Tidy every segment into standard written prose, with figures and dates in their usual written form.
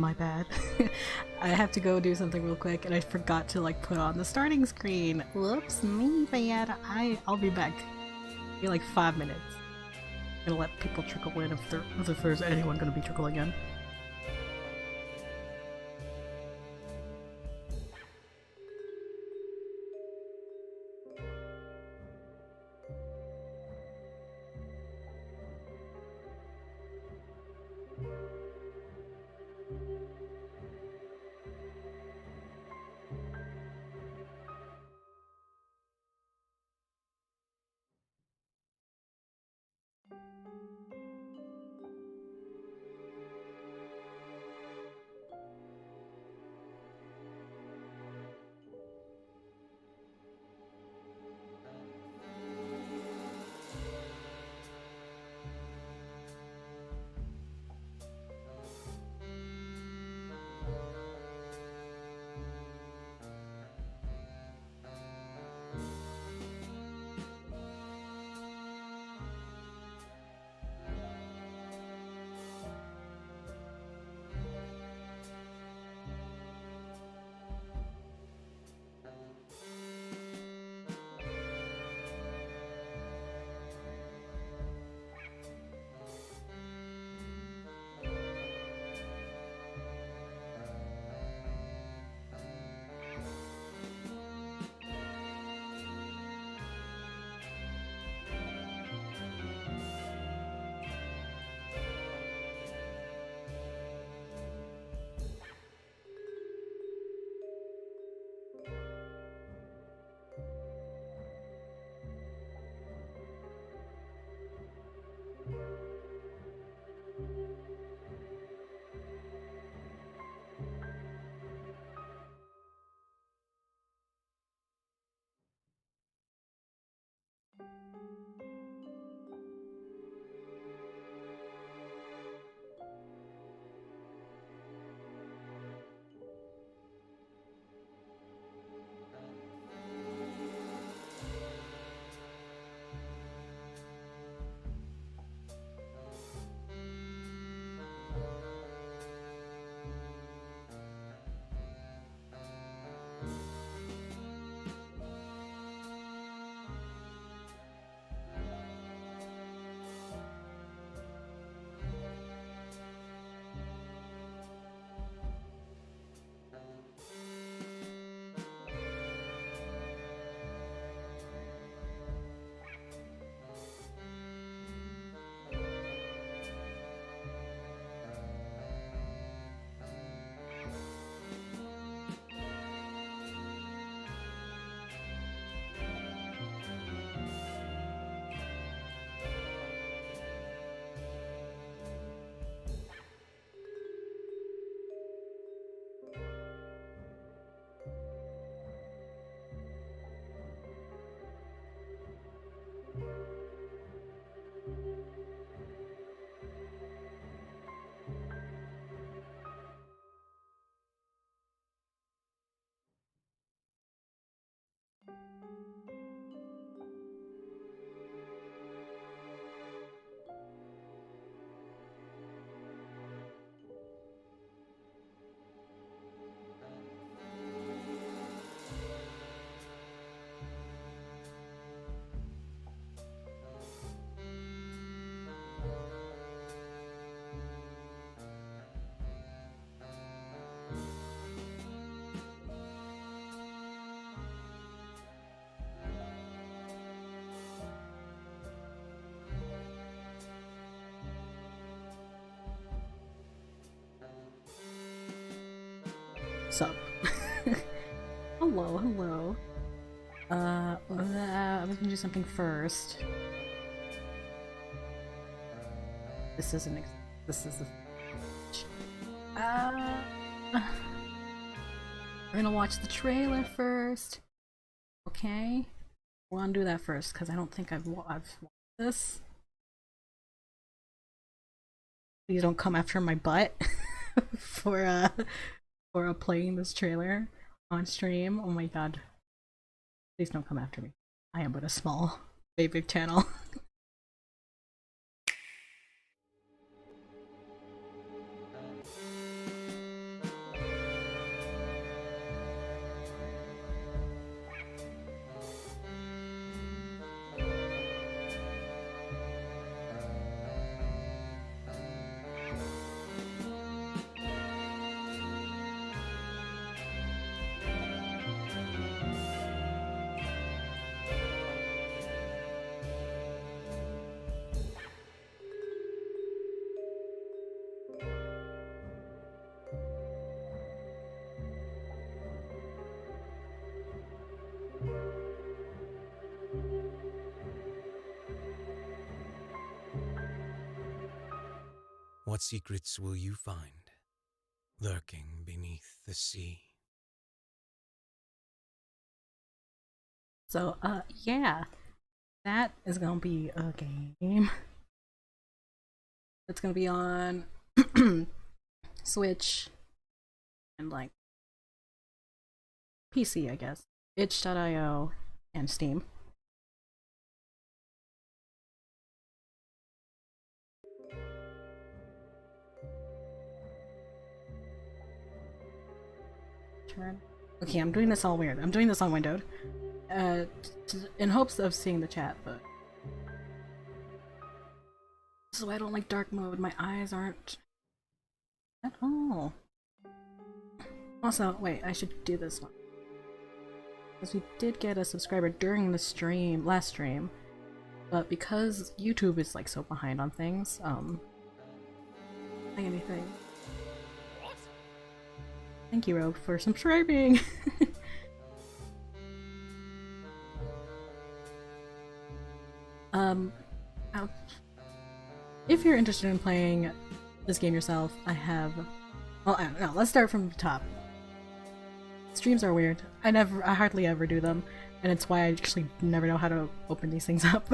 My bad. I have to go do something real quick and I forgot to like put on the starting screen. Whoops, me bad. I'll be back. Be like 5 minutes. Gonna let people trickle in if there's anyone gonna be trickling in. Sup? Hello, hello. We can do something first. This isn't. This is the. We're gonna watch the trailer first. Okay, we'll undo that first because I don't think I've watched this. Please don't come after my butt for playing this trailer on stream. Oh my god. Please don't come after me. I am but a small basic channel. What secrets will you find, lurking beneath the sea? So, yeah, that is gonna be a game. It's gonna be on Switch and like PC, I guess. itch.io and Steam. Turn. Okay, I'm doing this all weird. I'm doing this on windowed. In hopes of seeing the chat, but this is why I don't like dark mode. My eyes aren't at all. Also, wait, I should do this one. Because we did get a subscriber during the stream, last stream, but because YouTube is like so behind on things, like anything. What? Thank you, Rogue, for subscribing. If you're interested in playing this game yourself, I have. Well, no, let's start from the top. Streams are weird. I hardly ever do them, and it's why I actually never know how to open these things up.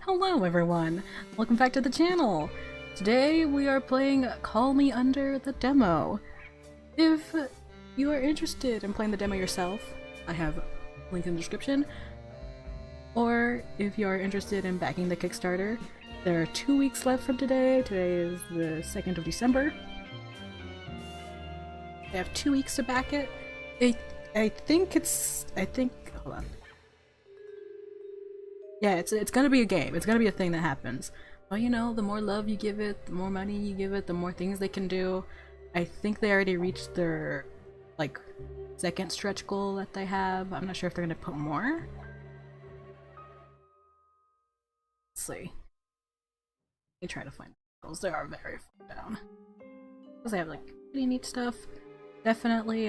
Hello, everyone! Welcome back to the channel! Today we are playing Call Me Under the demo. If you are interested in playing the demo yourself, I have a link in the description. Or if you are interested in backing the Kickstarter, there are 2 weeks left from today. Today is the 2nd of December. They have 2 weeks to back it. I think, hold on. Yeah, it's gonna be a game. It's gonna be a thing that happens. Well, you know, the more love you give it, the more money you give it, the more things they can do. I think they already reached their, like, second stretch goal that they have. I'm not sure if they're gonna put more. Let's see. Let me try to find those. They are very far down. Because they have, like, pretty neat stuff. Definitely,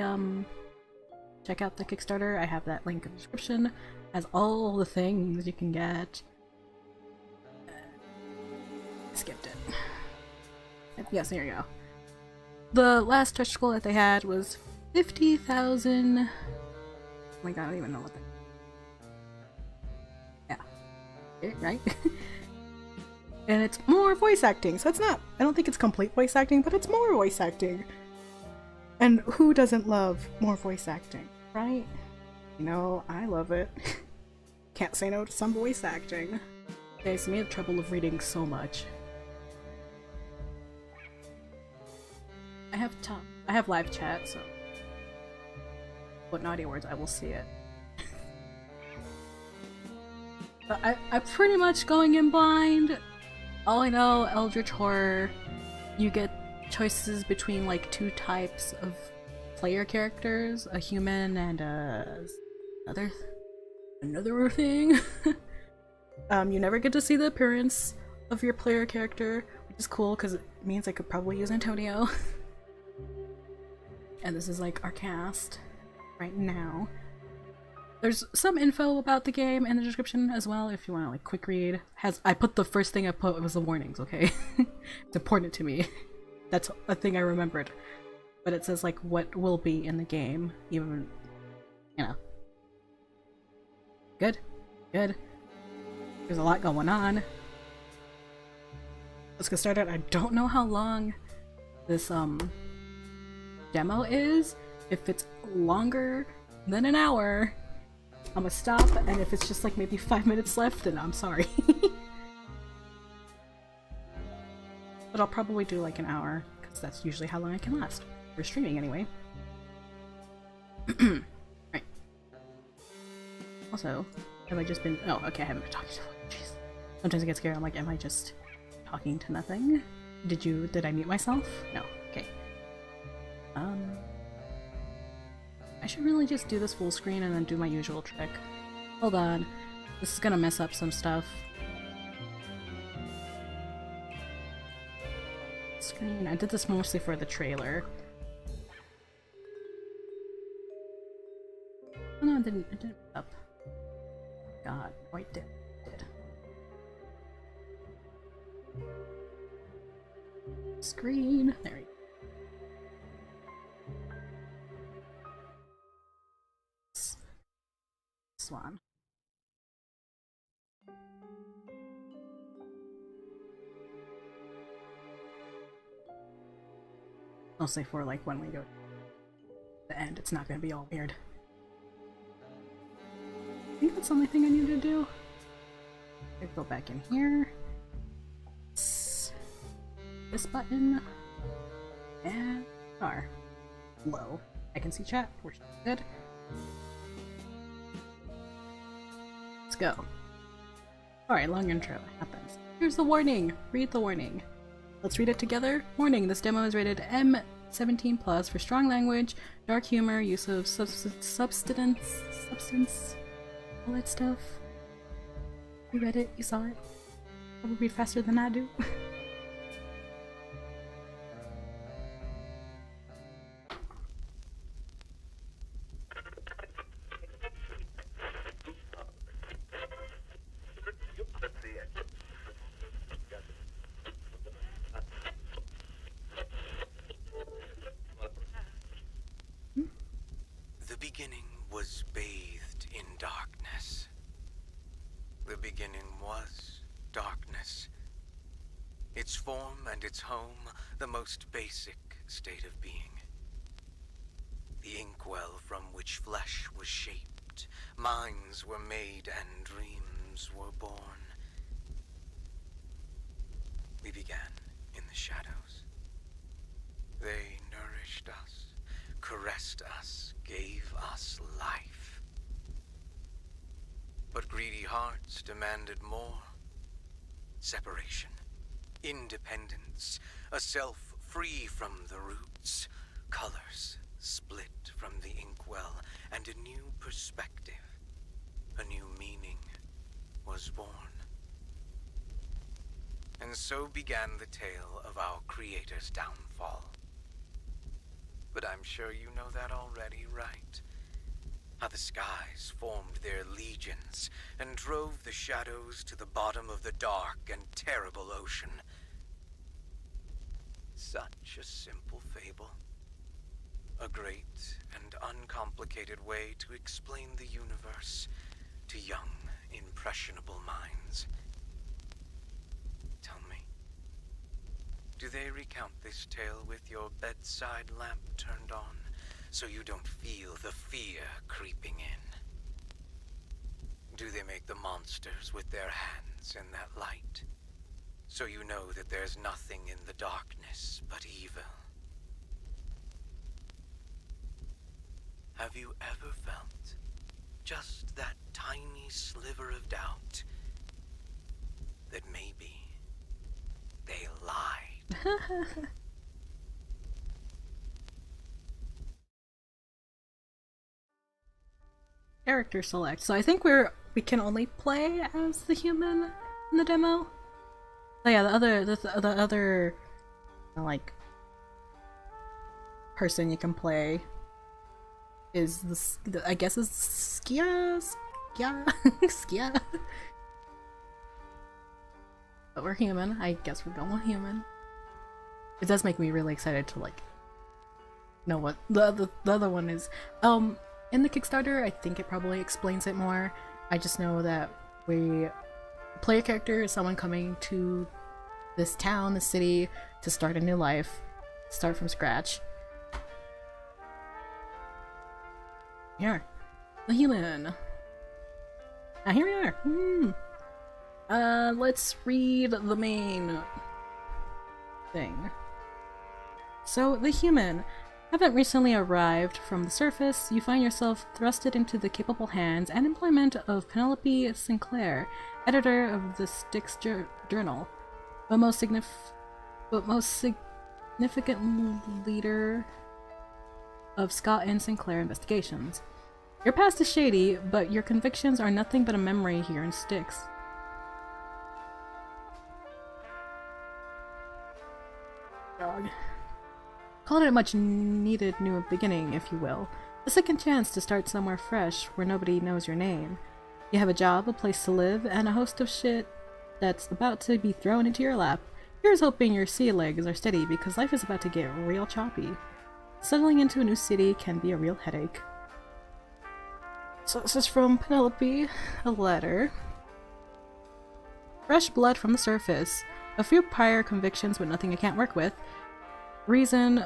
check out the Kickstarter. I have that link in the description. It has all the things you can get. Skipped it. Yes, there you go. The last stretch goal that they had was 50,000. Oh my god, I don't even know what that. Yeah. Right? And it's more voice acting, so it's not. I don't think it's complete voice acting, but it's more voice acting. And who doesn't love more voice acting, right? You know, I love it. Can't say no to some voice acting. Okay, so we have trouble of reading so much. I have live chat, so what naughty words, I will see it. But I'm pretty much going in blind. All I know, Eldritch-horror, you get choices between like 2 types of player characters, a human and another thing. You never get to see the appearance of your player character, which is cool because it means I could probably use Antonio. And this is like our cast right now. There's some info about the game in the description as well if you want to like quick read. I put the first thing I put was the warnings, okay? It's important to me. That's a thing I remembered. But it says like what will be in the game, even, you know. Good. Good. There's a lot going on. Let's get started. I don't know how long this demo is. If it's longer than an hour, I'm gonna stop, and if it's just like maybe 5 minutes left, then I'm sorry. But I'll probably do like an hour, because that's usually how long I can last. For streaming, anyway. Right. Also, have I just been— oh, okay, I haven't been talking to— jeez. Sometimes I get scared, I'm like, am I just talking to nothing? Did I mute myself? No. Okay. I should really just do this full screen and then do my usual trick. Hold on. This is gonna mess up some stuff. Screen. I did this mostly for the trailer. Oh no, it didn't mess up. God, oh, it did. Screen. There we go. Swan. Mostly for like when we go to the end, it's not gonna be all weird. I think that's the only thing I need to do. I go back in here. This button. And R. Low. I can see chat. We're good. Let's go. Alright, long intro. It happens. Here's the warning. Read the warning. Let's read it together. Warning, this demo is rated M17+ for strong language, dark humor, use of substance, all that stuff. You read it, you saw it. Probably faster than I do. The beginning was bathed in darkness. The beginning was darkness. Its form and its home, the most basic state of being. The inkwell from which flesh was shaped, minds were made, and dreams were born. We began in the shadows. They nourished us, caressed us, gave us life. But greedy hearts demanded more. Separation, independence, a self free from the roots, colors split from the inkwell, and a new perspective, a new meaning was born. And so began the tale of our creator's downfall. But I'm sure you know that already, right? How the skies formed their legions and drove the shadows to the bottom of the dark and terrible ocean. Such a simple fable. A great and uncomplicated way to explain the universe to young, impressionable minds. Tell me, do they recount this tale with your bedside lamp turned on, so you don't feel the fear creeping in? Do they make the monsters with their hands in that light, so you know that there's nothing in the darkness but evil? Have you ever felt just that tiny sliver of doubt that maybe they lied? Character select. So I think we can only play as the human in the demo. Oh yeah, the other like person you can play is I guess is Skia. But we're human. I guess we're going human. It does make me really excited to like know what the other one is. In the Kickstarter, I think it probably explains it more. I just know that we play a character as someone coming to this town, the city, to start a new life, start from scratch. Here, the human. Now here we are. Let's read the main thing. So, the human. Haven't recently arrived from the surface, you find yourself thrusted into the capable hands and employment of Penelope Sinclair, editor of the Styx Journal, but most significant leader of Scott and Sinclair investigations. Your past is shady, but your convictions are nothing but a memory here in Styx. Dog. Call it a much needed new beginning, if you will. A second chance to start somewhere fresh, where nobody knows your name. You have a job, a place to live, and a host of shit that's about to be thrown into your lap. Here's hoping your sea legs are steady because life is about to get real choppy. Settling into a new city can be a real headache. So this is from Penelope, a letter. Fresh blood from the surface. A few prior convictions but nothing I can't work with. Reason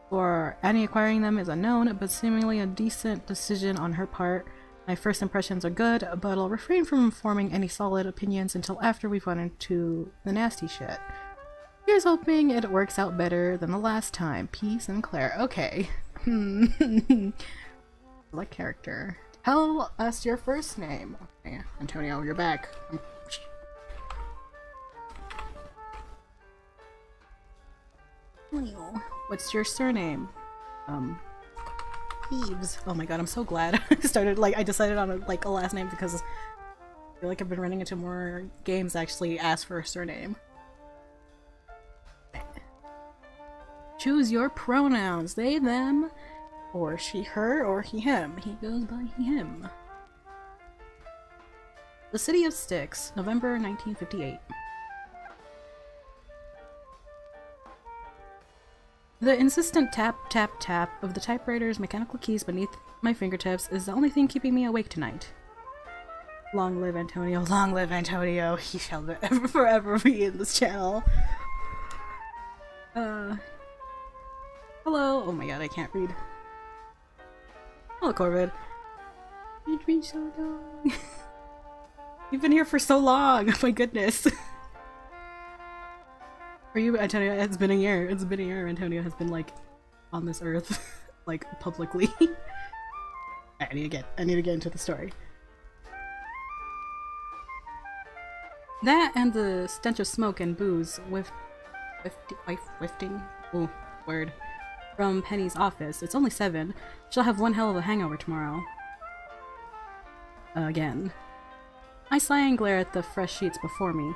for Annie acquiring them is unknown, but seemingly a decent decision on her part. My first impressions are good, but I'll refrain from forming any solid opinions until after we've run into the nasty shit. Here's hoping it works out better than the last time. P. Sinclair. Okay. Like character. Tell us your first name. Okay, Antonio, you're back. What's your surname? Eves. Oh my god, I'm so glad I decided on a last name because I feel like I've been running into more games that actually ask for a surname. Choose your pronouns. They, them, or she, her, or he, him. He goes by he, him. The City of Styx, November 1958. The insistent tap, tap, tap of the typewriter's mechanical keys beneath my fingertips is the only thing keeping me awake tonight. Long live Antonio, long live Antonio. He shall forever be in this channel. Hello. Oh my god, I can't read. Hello, Corbin. You've been so long. You've been here for so long. Oh my goodness. For you, Antonio, it's been a year. It's been a year. Antonio has been like on this earth, like publicly. I need to get into the story. That and the stench of smoke and booze wafting. Ooh, word. From Penny's office. It's only 7. She'll have one hell of a hangover tomorrow. Again. I sigh and glare at the fresh sheets before me.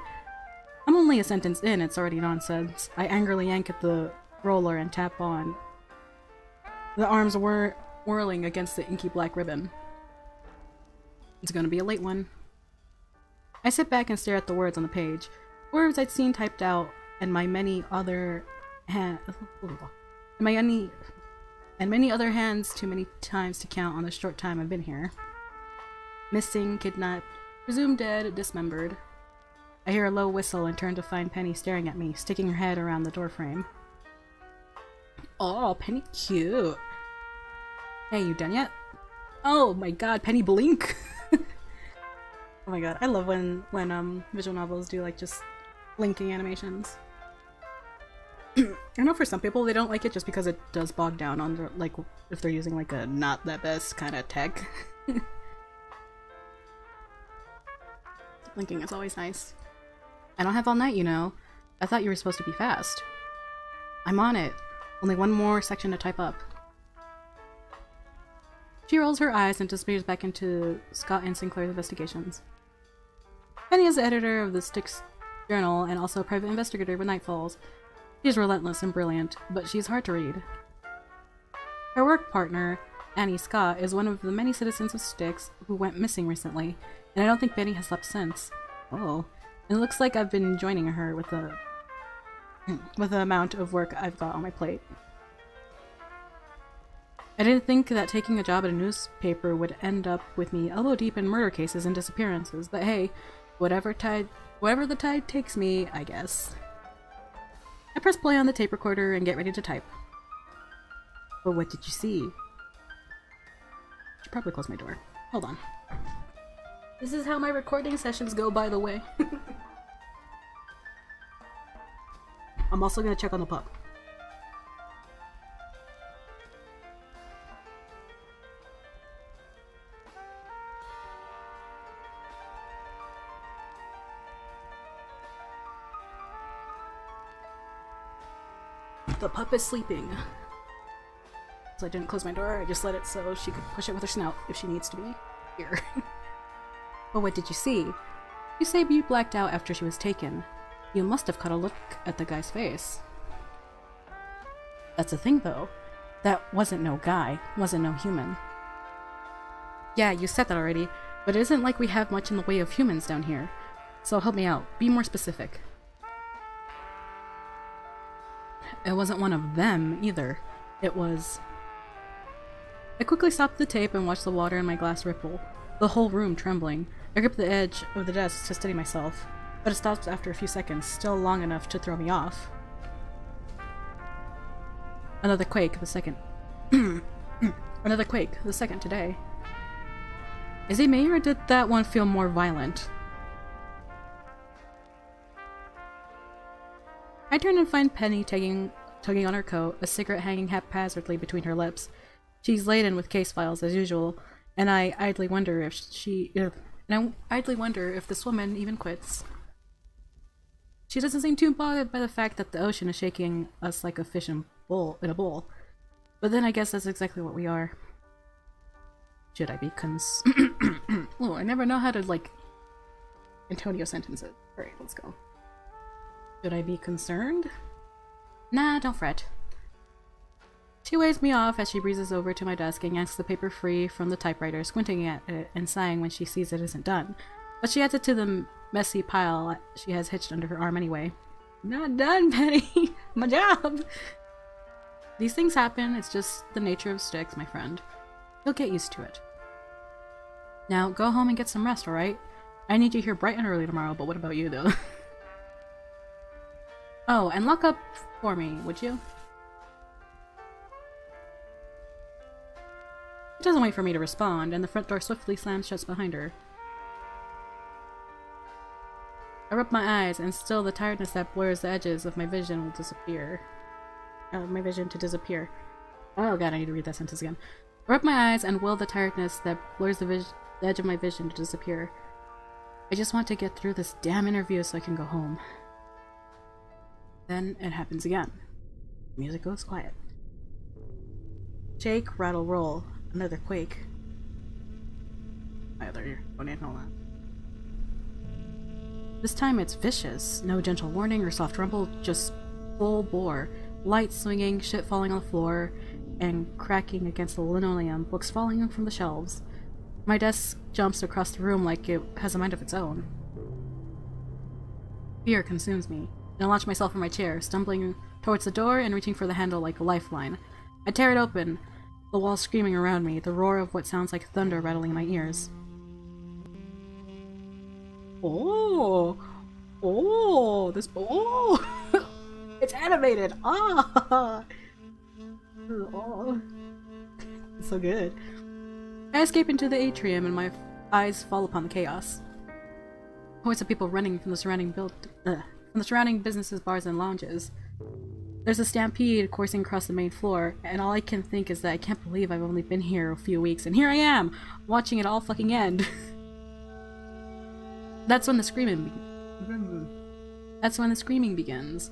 I'm only a sentence in, it's already nonsense. I angrily yank at the roller and tap on. The arms were whirling against the inky black ribbon. It's gonna be a late one. I sit back and stare at the words on the page. Words I'd seen typed out, and many other hands too many times to count on the short time I've been here. Missing, kidnapped, presumed dead, dismembered. I hear a low whistle and turn to find Penny staring at me, sticking her head around the doorframe. Oh, Penny cute. Hey, you done yet? Oh my god, Penny blink! Oh my god, I love when visual novels do like just blinking animations. I know for some people they don't like it just because it does bog down on their, like if they're using like a not that best kind of tech. Blinking is always nice. I don't have all night, you know. I thought you were supposed to be fast. I'm on it. Only one more section to type up. She rolls her eyes and disappears back into Scott and Sinclair's investigations. Penny is the editor of the Styx Journal and also a private investigator with Nightfalls. She's relentless and brilliant, but she's hard to read. Her work partner, Annie Scott, is one of the many citizens of Styx who went missing recently, and I don't think Penny has slept since. Oh. And it looks like I've been joining her with the amount of work I've got on my plate. I didn't think that taking a job at a newspaper would end up with me elbow deep in murder cases and disappearances, but hey, wherever the tide takes me, I guess. I press play on the tape recorder and get ready to type. But what did you see? I should probably close my door. Hold on. This is how my recording sessions go, by the way. I'm also gonna check on the pup. The pup is sleeping. So I didn't close my door, I just let it so she could push it with her snout if she needs to be here. But what did you see? You say you blacked out after she was taken. You must have caught a look at the guy's face. That's the thing, though. That wasn't no guy, wasn't no human. Yeah, you said that already, but it isn't like we have much in the way of humans down here. So help me out, be more specific. It wasn't one of them, either. It was... I quickly stopped the tape and watched the water in my glass ripple, the whole room trembling. I gripped the edge of the desk to steady myself, but it stopped after a few seconds, still long enough to throw me off. Another quake, the second. Another quake, the second today. Is it me, or did that one feel more violent? I turn and find Penny tugging on her coat, a cigarette hanging haphazardly between her lips. She's laden with case files as usual, and I idly wonder if this woman even quits. She doesn't seem too bothered by the fact that the ocean is shaking us like a fish in a bowl. But then I guess that's exactly what we are. Should I be Oh, I never know how to, like, Antonio sentences. Alright, let's go. Should I be concerned? Nah, don't fret. She waves me off as she breezes over to my desk and yanks the paper free from the typewriter, squinting at it and sighing when she sees it isn't done. But she adds it to the messy pile she has hitched under her arm anyway. Not done, Penny! My job! These things happen, it's just the nature of sticks, my friend. You'll get used to it. Now, go home and get some rest, alright? I need you here bright and early tomorrow, but what about you, though? Oh, and lock up for me, would you? She doesn't wait for me to respond, and the front door swiftly slams shut behind her. I rub my eyes, and still the tiredness that blurs the edges of my vision will disappear. To disappear. Oh god, I need to read that sentence again. I rub my eyes and will the tiredness that blurs the edge of my vision to disappear. I just want to get through this damn interview so I can go home. Then it happens again. Music goes quiet. Shake, rattle, roll. Another quake. My other ear. Don't need all that. This time it's vicious. No gentle warning or soft rumble, just full bore. Lights swinging, shit falling on the floor, and cracking against the linoleum, books falling from the shelves. My desk jumps across the room like it has a mind of its own. Fear consumes me, and I launch myself from my chair, stumbling towards the door and reaching for the handle like a lifeline. I tear it open, the walls screaming around me, the roar of what sounds like thunder rattling in my ears. Oh! It's animated! Ah! Oh. It's so good. I escape into the atrium and my eyes fall upon the chaos. Hordes of people running from the surrounding businesses, bars, and lounges. There's a stampede coursing across the main floor, and all I can think is that I can't believe I've only been here a few weeks, and here I am, watching it all fucking end. That's when the screaming begins.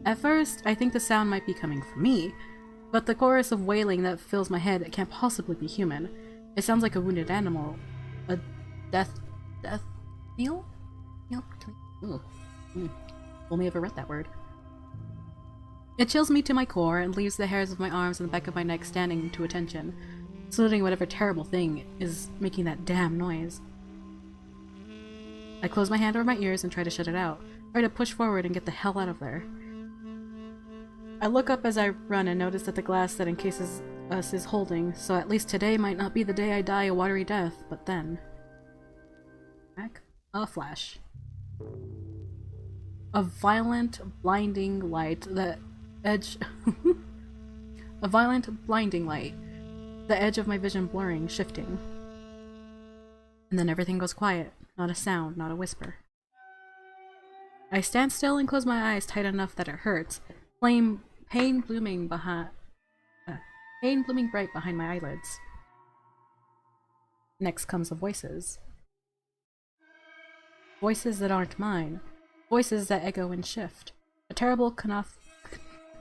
At first, I think the sound might be coming from me, but the chorus of wailing that fills my head can't possibly be human. It sounds like a wounded animal. A death knell? Only ever read that word. It chills me to my core and leaves the hairs of my arms and the back of my neck standing to attention, saluting whatever terrible thing is making that damn noise. I close my hand over my ears and try to shut it out, try to push forward and get the hell out of there. I look up as I run and notice that the glass that encases us is holding, so at least today might not be the day I die a watery death, but then... Back? A flash. A violent, blinding light, the edge... A violent, blinding light, the edge of my vision blurring, shifting. And then everything goes quiet, not a sound, not a whisper. I stand still and close my eyes tight enough that it hurts, pain blooming bright behind my eyelids. Next comes the voices. Voices that aren't mine. Voices that echo and shift. A terrible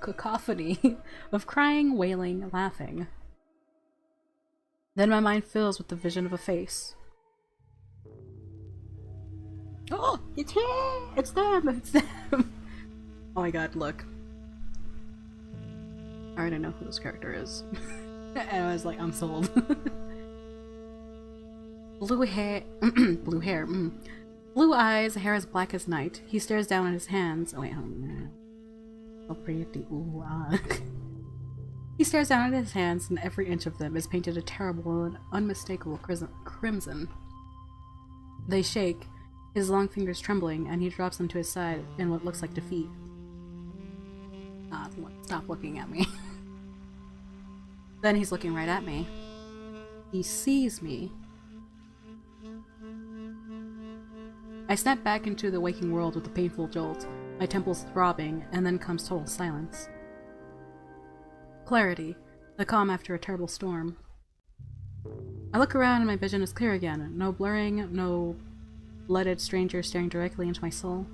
cacophony of crying, wailing, laughing. Then my mind fills with the vision of a face. Oh! It's here! It's them! It's them! Oh my god, look. I already know who this character is. And I was like, I'm sold. Blue hair. Blue eyes, hair as black as night. He stares down at his hands. Oh wait, hold on. Oh, pretty. Ooh, He stares down at his hands, and every inch of them is painted a terrible and unmistakable crimson. They shake, his long fingers trembling, and he drops them to his side in what looks like defeat. Stop looking at me. Then he's looking right at me. He sees me. I snap back into the waking world with a painful jolt, my temples throbbing, and then comes total silence. Clarity, the calm after a terrible storm. I look around and my vision is clear again. No blurring, no blooded stranger staring directly into my soul.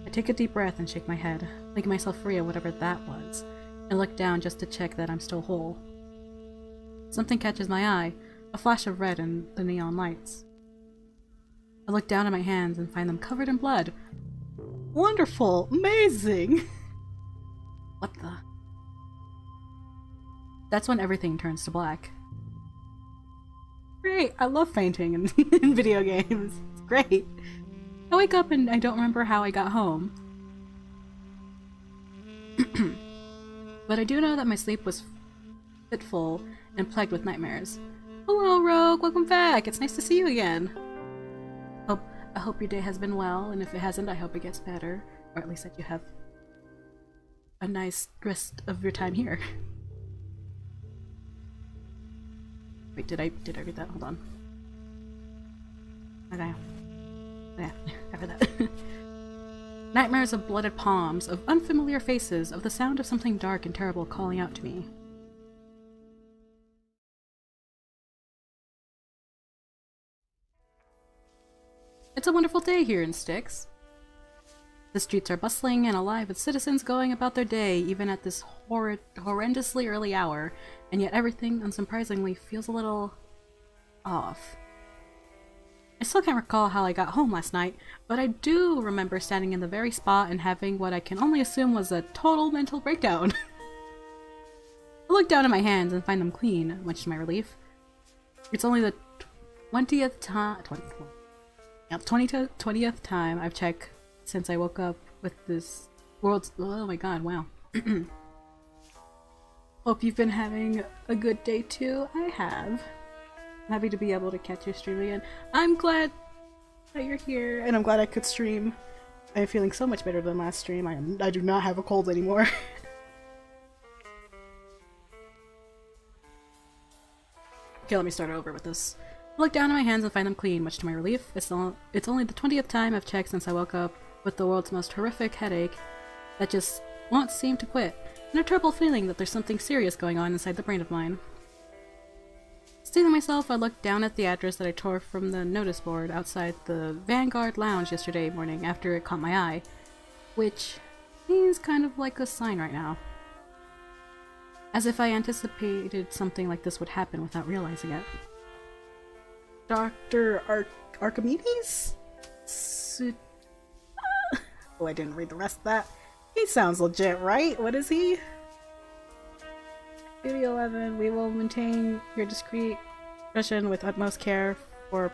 I take a deep breath and shake my head, making myself free of whatever that was, and look down just to check that I'm still whole. Something catches my eye, a flash of red in the neon lights. I look down at my hands and find them covered in blood. Wonderful! Amazing! What the? That's when everything turns to black. Great! I love fainting in video games. It's great. I wake up and I don't remember how I got home. But I do know that my sleep was fitful and plagued with nightmares. Hello, Rogue! Welcome back! It's nice to see you again! I hope your day has been well, and if it hasn't, I hope it gets better. Or at least that you have a nice rest of your time here. Wait, did I read that? Hold on. Okay. Yeah, I read that. Nightmares of blooded palms, of unfamiliar faces, of the sound of something dark and terrible calling out to me. It's a wonderful day here in Styx. The streets are bustling and alive with citizens going about their day even at this horrendously early hour, and yet everything, unsurprisingly, feels a little off. I still can't recall how I got home last night, but I do remember standing in the very spot and having what I can only assume was a total mental breakdown. I look down at my hands and find them clean, much to my relief. It's only the 20th time I've checked since I woke up with this world's— oh my god, wow. Hope you've been having a good day too. I have. I'm happy to be able to catch your stream again. I'm glad that you're here, and I'm glad I could stream. I'm feeling so much better than last stream. I do not have a cold anymore. Okay, let me start over with this. I look down at my hands and find them clean, much to my relief. It's only the 20th time I've checked since I woke up with the world's most horrific headache that just won't seem to quit, and a terrible feeling that there's something serious going on inside the brain of mine. Stealing myself, I looked down at the address that I tore from the notice board outside the Vanguard Lounge yesterday morning after it caught my eye, which seems kind of like a sign right now. As if I anticipated something like this would happen without realizing it. Dr. Archimedes? Oh, I didn't read the rest of that. He sounds legit, right? What is he? Studio 11, we will maintain your discreet discretion with utmost care for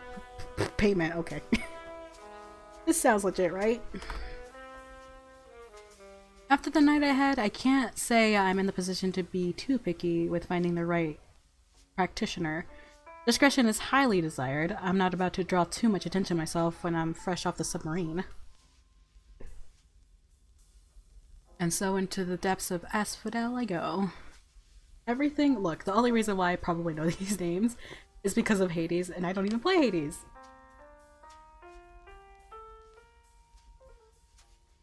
payment. Okay. This sounds legit, right? After the night I had, I can't say I'm in the position to be too picky with finding the right practitioner. Discretion is highly desired. I'm not about to draw too much attention to myself when I'm fresh off the submarine. And so into the depths of Asphodel I go. Everything— look, the only reason why I probably know these names is because of Hades, and I don't even play Hades.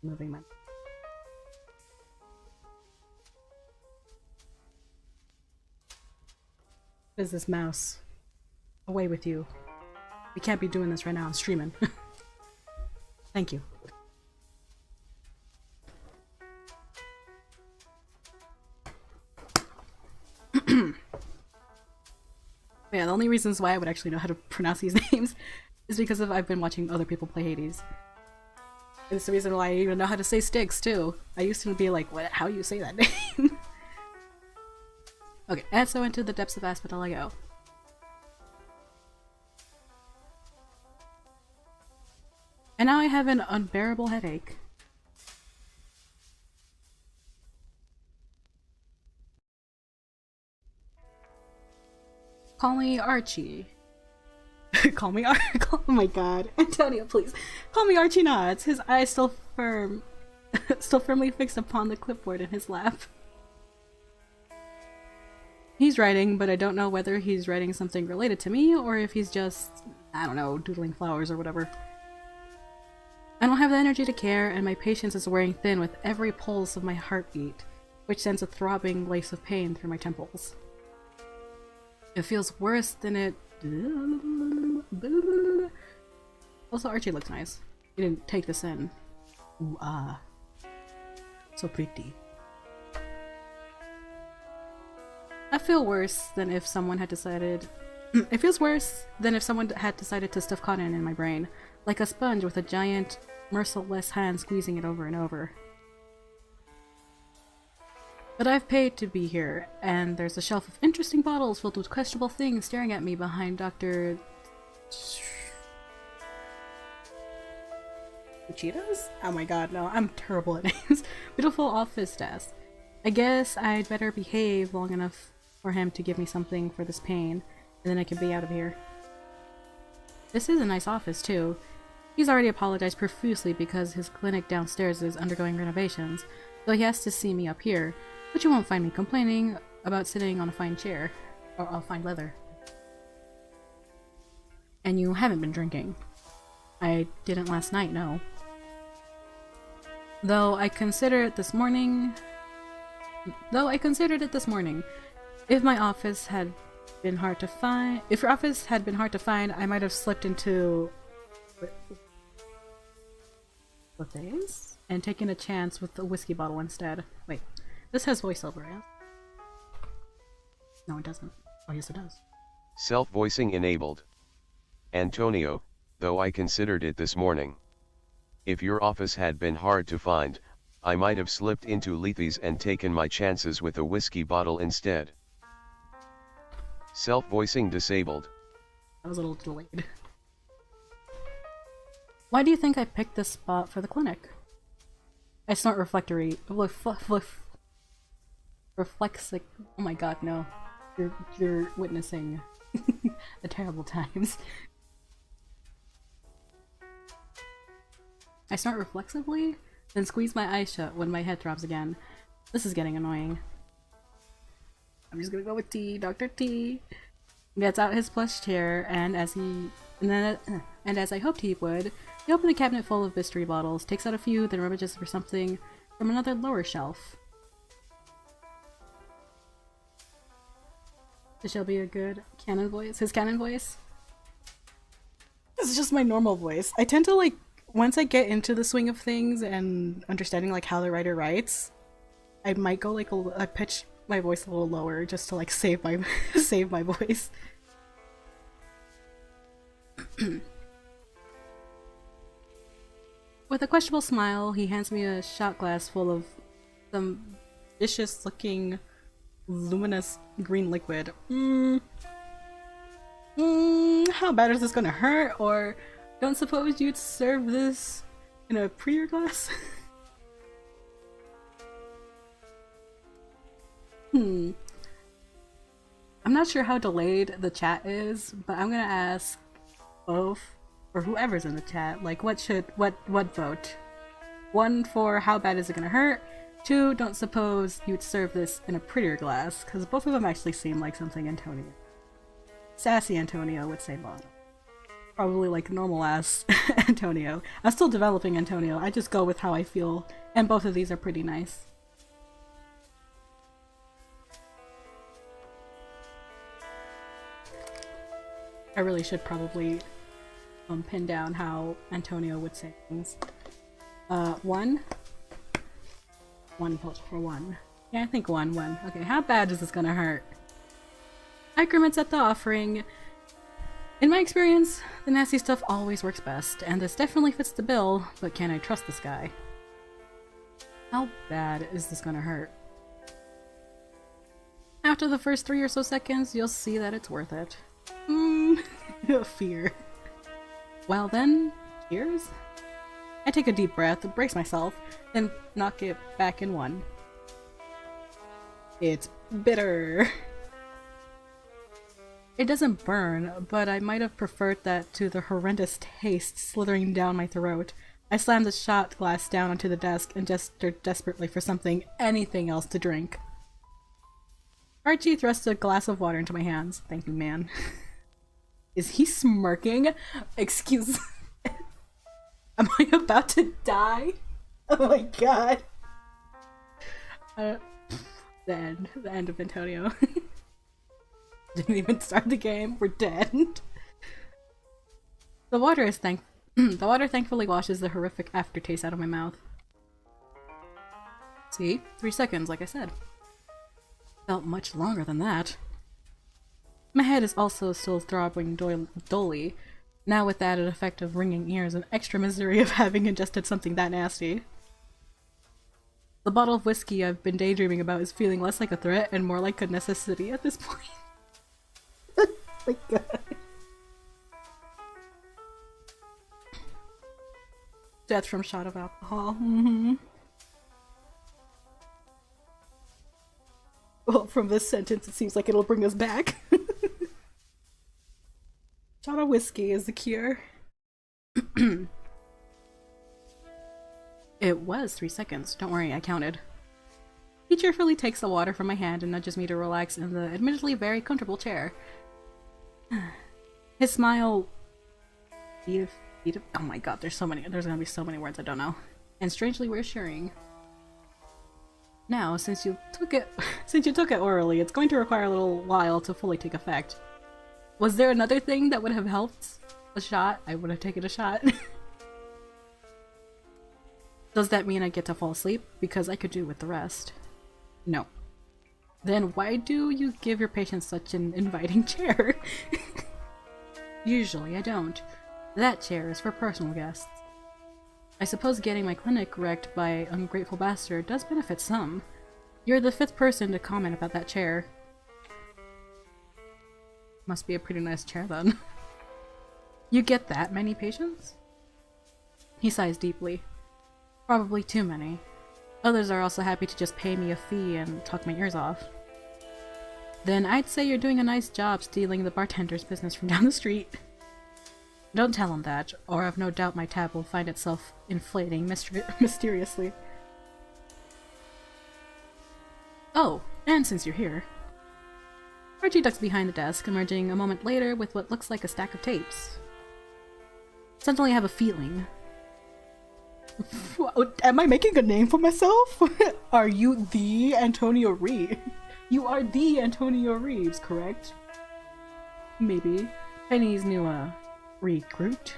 Moving my— what is this, mouse? Away with you. We can't be doing this right now. I'm streaming. Thank you. Yeah, the only reasons why I would actually know how to pronounce these names is because I've been watching other people play Hades. It's the reason why I even know how to say Styx too. I used to be like, what? How do you say that name? Okay, and so into the depths of Asphodel I go. And now I have an unbearable headache. Call me Archie. Call me oh my god. Antonio, please. Call me Archie nods, his eyes still firmly fixed upon the clipboard in his lap. He's writing, but I don't know whether he's writing something related to me or if he's just, I don't know, doodling flowers or whatever. I don't have the energy to care, and my patience is wearing thin with every pulse of my heartbeat, which sends a throbbing lace of pain through my temples. It feels worse than it... Also, Archie looks nice. He didn't take this in. Ooh, ah. So pretty. I feel worse than if someone had decided... It feels worse than if someone had decided to stuff cotton in my brain, like a sponge with a giant, merciless hand squeezing it over and over. But I've paid to be here, and there's a shelf of interesting bottles filled with questionable things staring at me behind Dr. Cheetahs? Oh my god, no, I'm terrible at names. Beautiful office desk. I guess I'd better behave long enough for him to give me something for this pain, and then I can be out of here. This is a nice office, too. He's already apologized profusely because his clinic downstairs is undergoing renovations, so he has to see me up here, but you won't find me complaining about sitting on a fine chair, or on fine leather. And you haven't been drinking. I didn't last night, no. Though I considered it this morning, if my office had been hard to find, if your office had been hard to find, I might have slipped into buffets and taken a chance with a whiskey bottle instead. Wait, this has voiceover, yeah? No, it doesn't. Oh, yes, it does. Self-voicing enabled. Antonio, though I considered it this morning. If your office had been hard to find, I might have slipped into Lethe's and taken my chances with a whiskey bottle instead. Self-voicing disabled. That was a little delayed. Why do you think I picked this spot for the clinic? I snort reflectory. Reflexic. Oh my god, no. You're witnessing the terrible times. I snort reflexively, then squeeze my eyes shut when my head throbs again. This is getting annoying. I'm just gonna go with T. Dr. T gets out his plush chair, and as I hoped he would, he opened a cabinet full of mystery bottles, takes out a few, then rummages for something from another lower shelf. This shall be a good canon voice. His canon voice? This is just my normal voice. I tend to once I get into the swing of things and understanding how the writer writes, I might go I pitch my voice a little lower just to save my save my voice. With a questionable smile, he hands me a shot glass full of some vicious looking luminous green liquid. How bad is this gonna hurt? Or don't suppose you'd serve this in a prettier glass? I'm not sure how delayed the chat is, but I'm gonna ask both, or whoever's in the chat, what vote? 1 for how bad is it gonna hurt? 2, don't suppose you'd serve this in a prettier glass, because both of them actually seem like something Antonio. Sassy Antonio would say bottom. Probably normal ass Antonio. I'm still developing Antonio, I just go with how I feel, and both of these are pretty nice. I really should probably pin down how Antonio would say things. 1 vote for 1. Yeah, I think 1. Okay, how bad is this gonna hurt? I grimaced at the offering. In my experience, the nasty stuff always works best, and this definitely fits the bill, but can I trust this guy? How bad is this gonna hurt? After the first 3 or so seconds, you'll see that it's worth it. Fear. Well then, cheers? I take a deep breath, brace myself, then knock it back in 1. It's bitter. It doesn't burn, but I might have preferred that to the horrendous taste slithering down my throat. I slammed the shot glass down onto the desk and gestured desperately for anything else to drink. Archie thrust a glass of water into my hands. Thank you, man. Is he smirking? Excuse me. Am I about to die? Oh my god. The end of Antonio. Didn't even start the game. We're dead. The water thankfully washes the horrific aftertaste out of my mouth. See? 3 seconds, like I said. Felt much longer than that. My head is also still throbbing dully, now with the added effect of ringing ears and extra misery of having ingested something that nasty. The bottle of whiskey I've been daydreaming about is feeling less like a threat and more like a necessity at this point. Oh my god. Death from shot of alcohol. Well, from this sentence, it seems like it'll bring us back. Shot of whiskey is the cure. It was 3 seconds. Don't worry, I counted. He cheerfully takes the water from my hand and nudges me to relax in the admittedly very comfortable chair. His smile... Oh my god, there's gonna be so many words I don't know. And strangely reassuring. Now, since you took it orally, it's going to require a little while to fully take effect. Was there another thing that would have helped? A shot? I would have taken a shot. Does that mean I get to fall asleep? Because I could do with the rest. No. Then why do you give your patients such an inviting chair? Usually I don't. That chair is for personal guests. I suppose getting my clinic wrecked by an ungrateful bastard does benefit some. You're the 5th person to comment about that chair. Must be a pretty nice chair then. You get that many patients? He sighs deeply. Probably too many. Others are also happy to just pay me a fee and talk my ears off. Then I'd say you're doing a nice job stealing the bartender's business from down the street. Don't tell him that, or I've no doubt my tab will find itself inflating mysteriously. Oh, and since you're here... Archie ducks behind the desk, emerging a moment later with what looks like a stack of tapes. Suddenly I have a feeling. Am I making a name for myself? Are you the Antonio Reeves? You are the Antonio Reeves, correct? Maybe. Penny's new, recruit?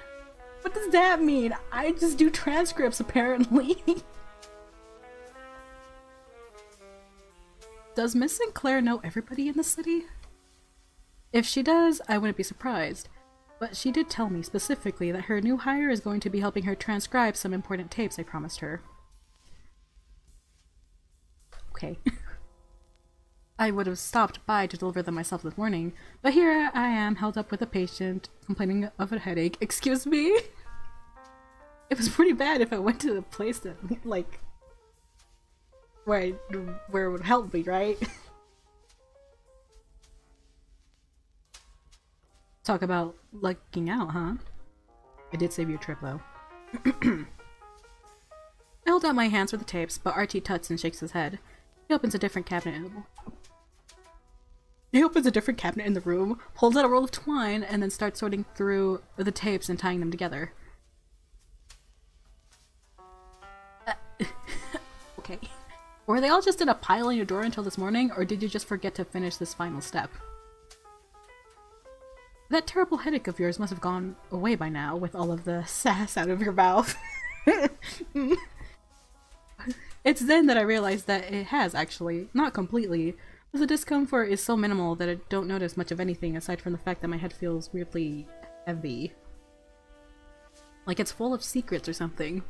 What does that mean? I just do transcripts, apparently. Does Miss Sinclair know everybody in the city? If she does, I wouldn't be surprised. But she did tell me specifically that her new hire is going to be helping her transcribe some important tapes I promised her. Okay. I would have stopped by to deliver them myself this morning, but here I am held up with a patient complaining of a headache. Excuse me? It was pretty bad if I went to the place that, like, where it would help me, right? Talk about lucking out, huh? I did save you a trip, though. I hold out my hands for the tapes, but Archie tuts and shakes his head. He opens a different cabinet in the room, pulls out a roll of twine, and then starts sorting through the tapes and tying them together. Okay. Were they all just in a pile in your drawer until this morning, or did you just forget to finish this final step? That terrible headache of yours must have gone away by now, with all of the sass out of your mouth. It's then that I realized that it has, actually. Not completely. But the discomfort is so minimal that I don't notice much of anything aside from the fact that my head feels weirdly heavy. Like it's full of secrets or something.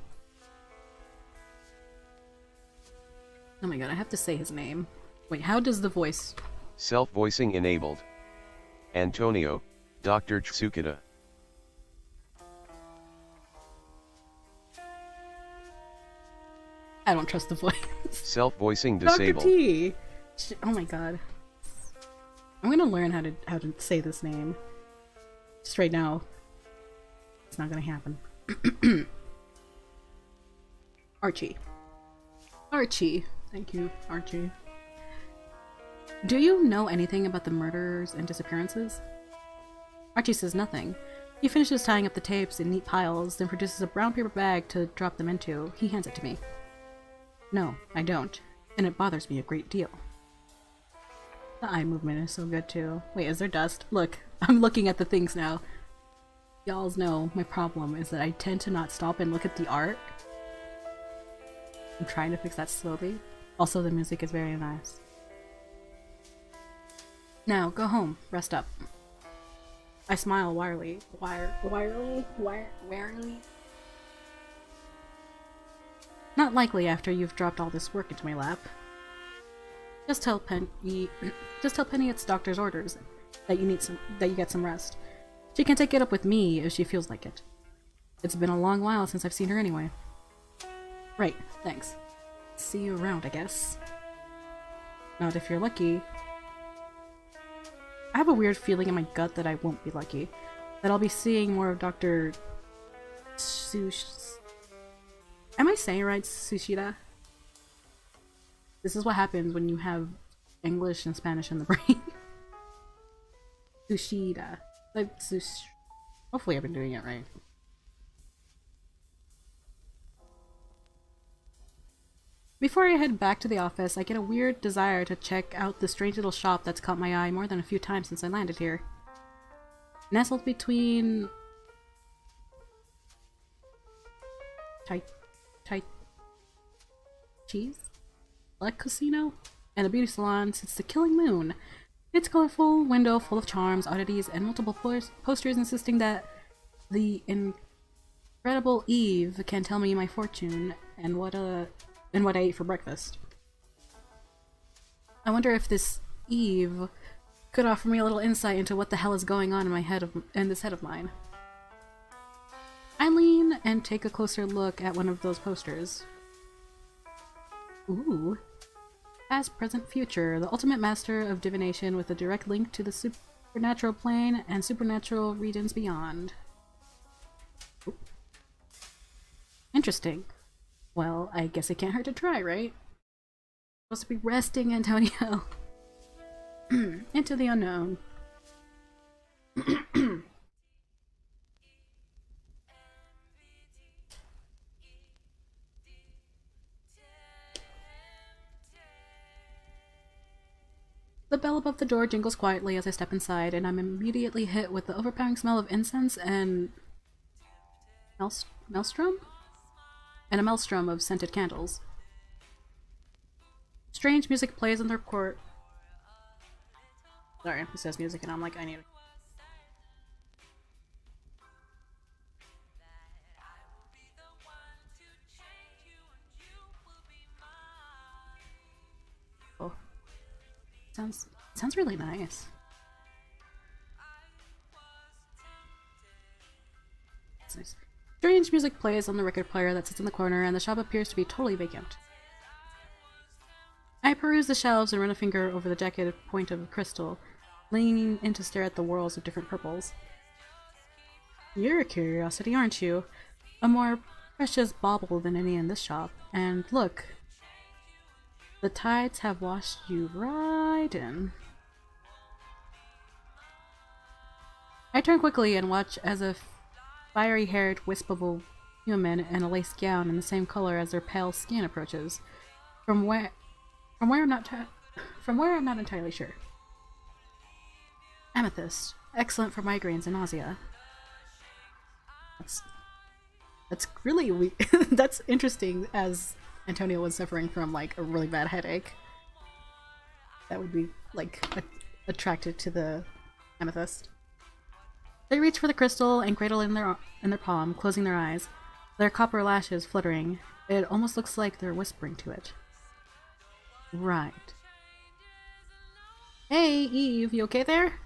Oh my god, I have to say his name. Wait, how does the voice... Self-voicing enabled. Antonio, Dr. Tsukida. I don't trust the voice. Self-voicing disabled. Dr. T! Oh my god. I'm gonna learn how to say this name. Just right now, it's not gonna happen. Archie. Archie. Thank you, Archie. Do you know anything about the murders and disappearances? Archie says nothing. He finishes tying up the tapes in neat piles, then produces a brown paper bag to drop them into. He hands it to me. No, I don't. And it bothers me a great deal. The eye movement is so good too. Wait, is there dust? Look, I'm looking at the things now. Y'alls know my problem is that I tend to not stop and look at the art. I'm trying to fix that slowly. Also, the music is very nice. Now, go home. Rest up. I smile warily. Warily? Not likely after you've dropped all this work into my lap. Just tell Penny it's doctor's orders that you get some rest. She can take it up with me if she feels like it. It's been a long while since I've seen her anyway. Right, thanks. See you around, I guess. Not if you're lucky. I have a weird feeling in my gut that I won't be lucky. That I'll be seeing more of Dr. Am I saying right, Sushida? This is what happens when you have English and Spanish in the brain. Sushida. Like, hopefully I've been doing it right. Before I head back to the office, I get a weird desire to check out the strange little shop that's caught my eye more than a few times since I landed here. Nestled between... Cheese? Black Casino? And a beauty salon sits the Killing Moon. Its colorful window full of charms, oddities, and multiple posters insisting that the incredible Eve can tell me my fortune and what I ate for breakfast. I wonder if this Eve could offer me a little insight into what the hell is going on in this head of mine. I lean and take a closer look at one of those posters. Ooh. Past, present, future. The ultimate master of divination with a direct link to the supernatural plane and supernatural regions beyond. Ooh. Interesting. Well, I guess it can't hurt to try, right? Supposed to be resting, Antonio. Into the unknown. The bell above the door jingles quietly as I step inside, and I'm immediately hit with the overpowering smell of incense and... maelstrom? And a maelstrom of scented candles. Strange music plays in their court. Sorry, it says music and I'm like, I need it. Oh. Sounds really nice. That's nice. Strange music plays on the record player that sits in the corner, and the shop appears to be totally vacant. I peruse the shelves and run a finger over the jagged point of crystal, leaning in to stare at the whorls of different purples. You're a curiosity, aren't you? A more precious bauble than any in this shop. And look, the tides have washed you right in. I turn quickly and watch as a fiery-haired wisp of a human in a lace gown in the same color as their pale skin approaches. From where I'm not entirely sure. Amethyst, excellent for migraines and nausea. That's really weird. That's interesting, as Antonio was suffering from like a really bad headache. That would be like attracted to the amethyst. They reach for the crystal and cradle in their palm, closing their eyes, their copper lashes fluttering. It almost looks like they're whispering to it. Right. Hey, Eve, you okay there?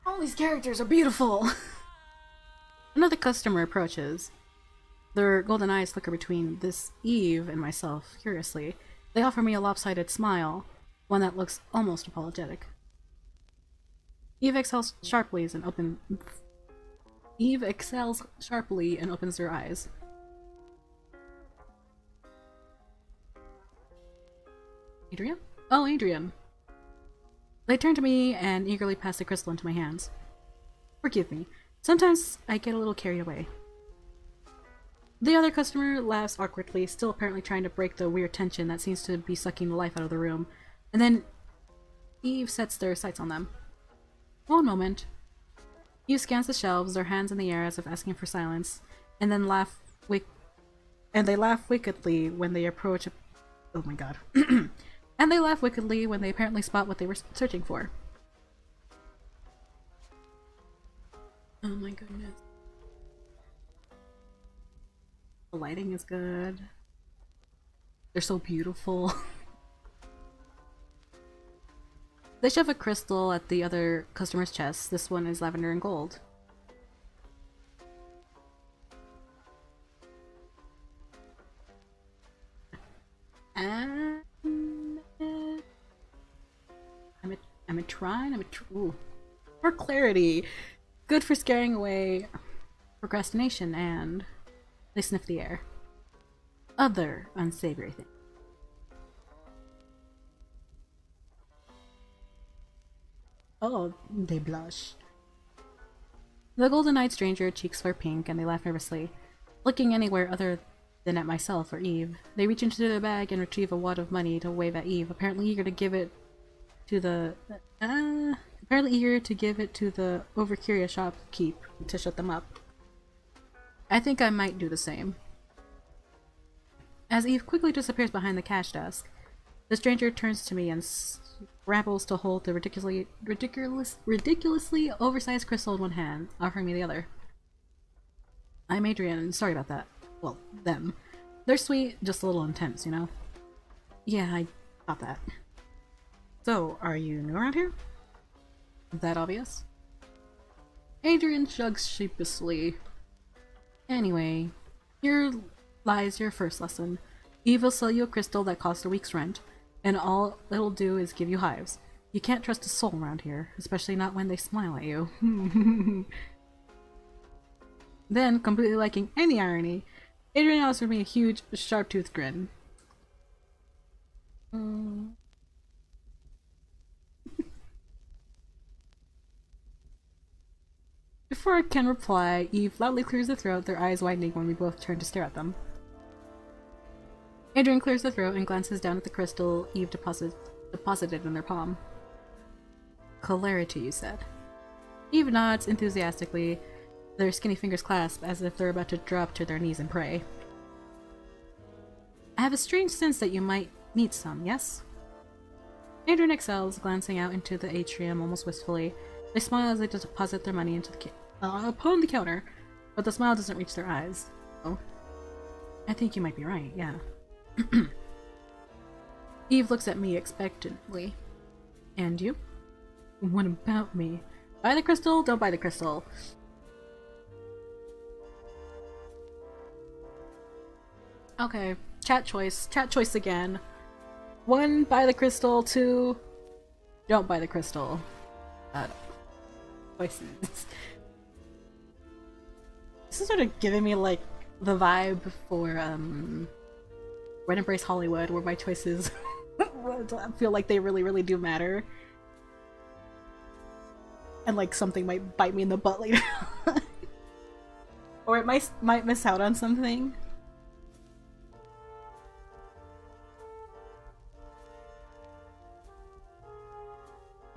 All these characters are beautiful! Another customer approaches. Their golden eyes flicker between this Eve and myself, curiously. They offer me a lopsided smile, one that looks almost apologetic. Eve exhales sharply and opens her eyes. Adrian? Oh, Adrian. They turn to me and eagerly pass the crystal into my hands. Forgive me. Sometimes I get a little carried away. The other customer laughs awkwardly, still apparently trying to break the weird tension that seems to be sucking the life out of the room, and then Eve sets their sights on them. One moment. Eve scans the shelves, their hands in the air as if asking for silence, and then they laugh wickedly when they approach a... Oh my god. And they laugh wickedly when they apparently spot what they were searching for. Oh my goodness. The lighting is good. They're so beautiful. They shove a crystal at the other customer's chest. This one is lavender and gold. And ooh. For clarity. Good for scaring away procrastination, and they sniff the air. Other unsavory things. Oh, they blush. The golden-eyed stranger cheeks flare pink, and they laugh nervously. Looking anywhere other than at myself or Eve, they reach into the bag and retrieve a wad of money to wave at Eve, apparently eager to give it to the over-curious shopkeep to shut them up. I think I might do the same. As Eve quickly disappears behind the cash desk, the stranger turns to me and scrambles to hold the ridiculously oversized crystal in one hand, offering me the other. I'm Adrian, and sorry about that. Well, them. They're sweet, just a little intense, you know? Yeah, I got that. So, are you new around here? That obvious? Adrian shrugs sheepishly. Anyway, here lies your first lesson. Eve will sell you a crystal that costs a week's rent, and all it'll do is give you hives. You can't trust a soul around here, especially not when they smile at you. Then, completely liking any irony, Adrian offers me a huge, sharp-toothed grin. Before I can reply, Eve loudly clears the throat, their eyes widening when we both turn to stare at them. Adrian clears the throat and glances down at the crystal Eve deposited in their palm. Clarity, you said. Eve nods enthusiastically, their skinny fingers clasp as if they're about to drop to their knees and pray. I have a strange sense that you might need some, yes? Adrian excels, glancing out into the atrium almost wistfully. They smile as they deposit their money into upon the counter, but the smile doesn't reach their eyes. Oh. I think you might be right, yeah. Eve looks at me expectantly. And you? What about me? Buy the crystal, don't buy the crystal. Okay, chat choice again. 1, buy the crystal. 2, don't buy the crystal. Choices. This is sort of giving me like the vibe for Red Embrace Hollywood, where my choices feel like they really do matter. And like something might bite me in the butt later. Or it might miss out on something.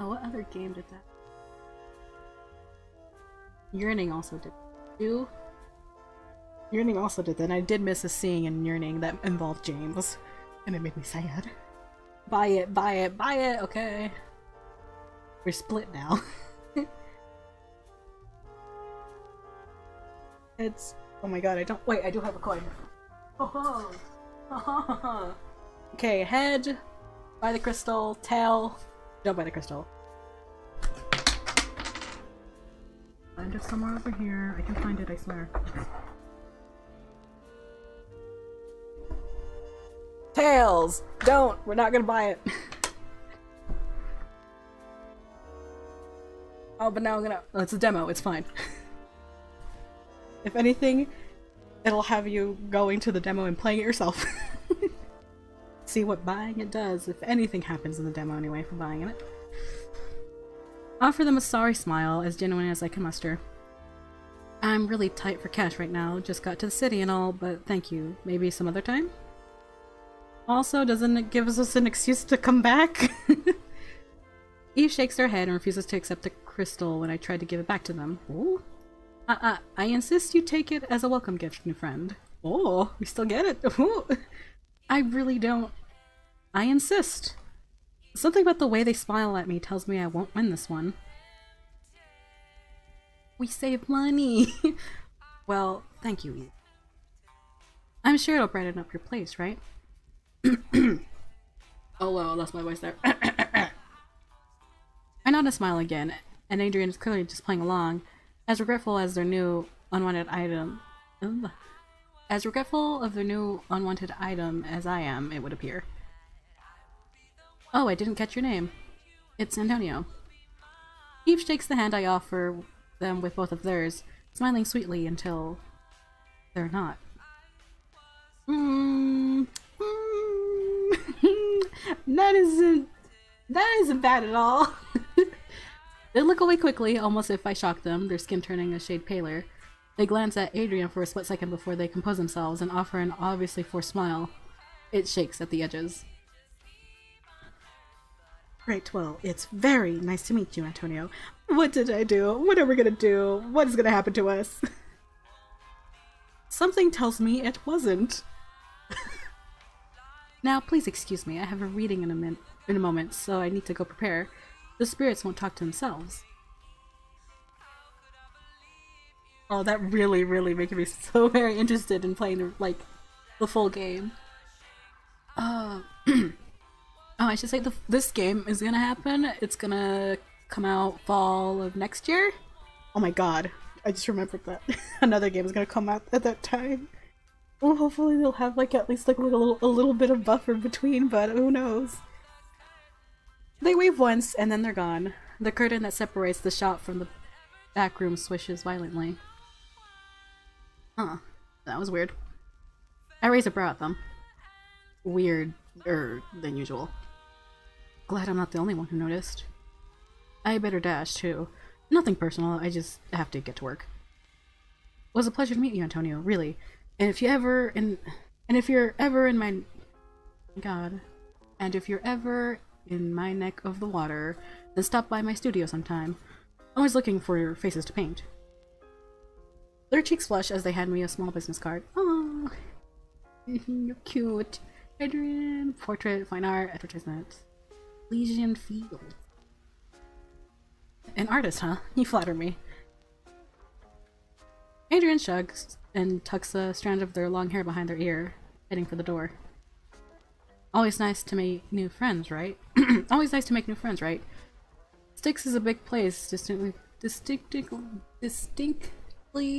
Oh, what other game did that? Yearning also did. Yearning also did that, and I did miss a scene in Yearning that involved James. And it made me sad. Buy it, okay. We're split now. It's... Oh my god, I do have a coin. Oh ho! Okay, head, buy the crystal, tail, don't buy the crystal. I'm just somewhere over here. I can find it, I swear. Tails! Don't! We're not gonna buy it. Oh, but now I'm gonna... Oh, it's a demo, it's fine. If anything, it'll have you going to the demo and playing it yourself. See what buying it does, if anything happens in the demo anyway for buying it. Offer them a sorry smile, as genuine as I can muster. I'm really tight for cash right now, just got to the city and all, but thank you. Maybe some other time? Also, doesn't it give us an excuse to come back? Eve shakes her head and refuses to accept the crystal when I try to give it back to them. Ooh. I insist you take it as a welcome gift, new friend. Oh, we still get it. Ooh. I really don't. I insist. Something about the way they smile at me tells me I won't win this one. We save money! Well, thank you, Eve. I'm sure it'll brighten up your place, right? Oh well, I lost my voice there. I nod and smile again, and Adrian is clearly just playing along, as regretful as their new unwanted item. Ugh. As regretful of their new unwanted item as I am, it would appear. Oh, I didn't catch your name. It's Antonio. Eve shakes the hand I offer them with both of theirs, smiling sweetly until they're not. That isn't bad at all. They look away quickly, almost if I shock them, their skin turning a shade paler. They glance at Adrian for a split second before they compose themselves and offer an obviously forced smile. It shakes at the edges. Great, well, it's very nice to meet you, Antonio. What did I do? What are we gonna do? What is gonna happen to us? Something tells me it wasn't. Now, please excuse me. I have a reading in a moment, so I need to go prepare. The spirits won't talk to themselves. Oh, that really making me so very interested in playing the full game. Oh, I should say this game is gonna happen. It's gonna come out fall of next year. Oh my god, I just remembered that. Another game is gonna come out at that time. Well, hopefully they'll have at least a little bit of buffer between, but who knows. They wave once and then they're gone. The curtain that separates the shop from the back room swishes violently. Huh, that was weird. I raise a brow at them. Weirder than usual. Glad I'm not the only one who noticed. I better dash too. Nothing personal, I just have to get to work. It was a pleasure to meet you, Antonio, really. And if you're ever in my neck of the water, then stop by my studio sometime. Always looking for your faces to paint. Their cheeks flush as they hand me a small business card. Oh, you're cute. Adrian, portrait, fine art, advertisement. Legion Field. An artist, huh? You flatter me. Adrian shrugs and tucks a strand of their long hair behind their ear, heading for the door. Always nice to make new friends, right? Always nice to make new friends, right? Styx is a big place, distinctly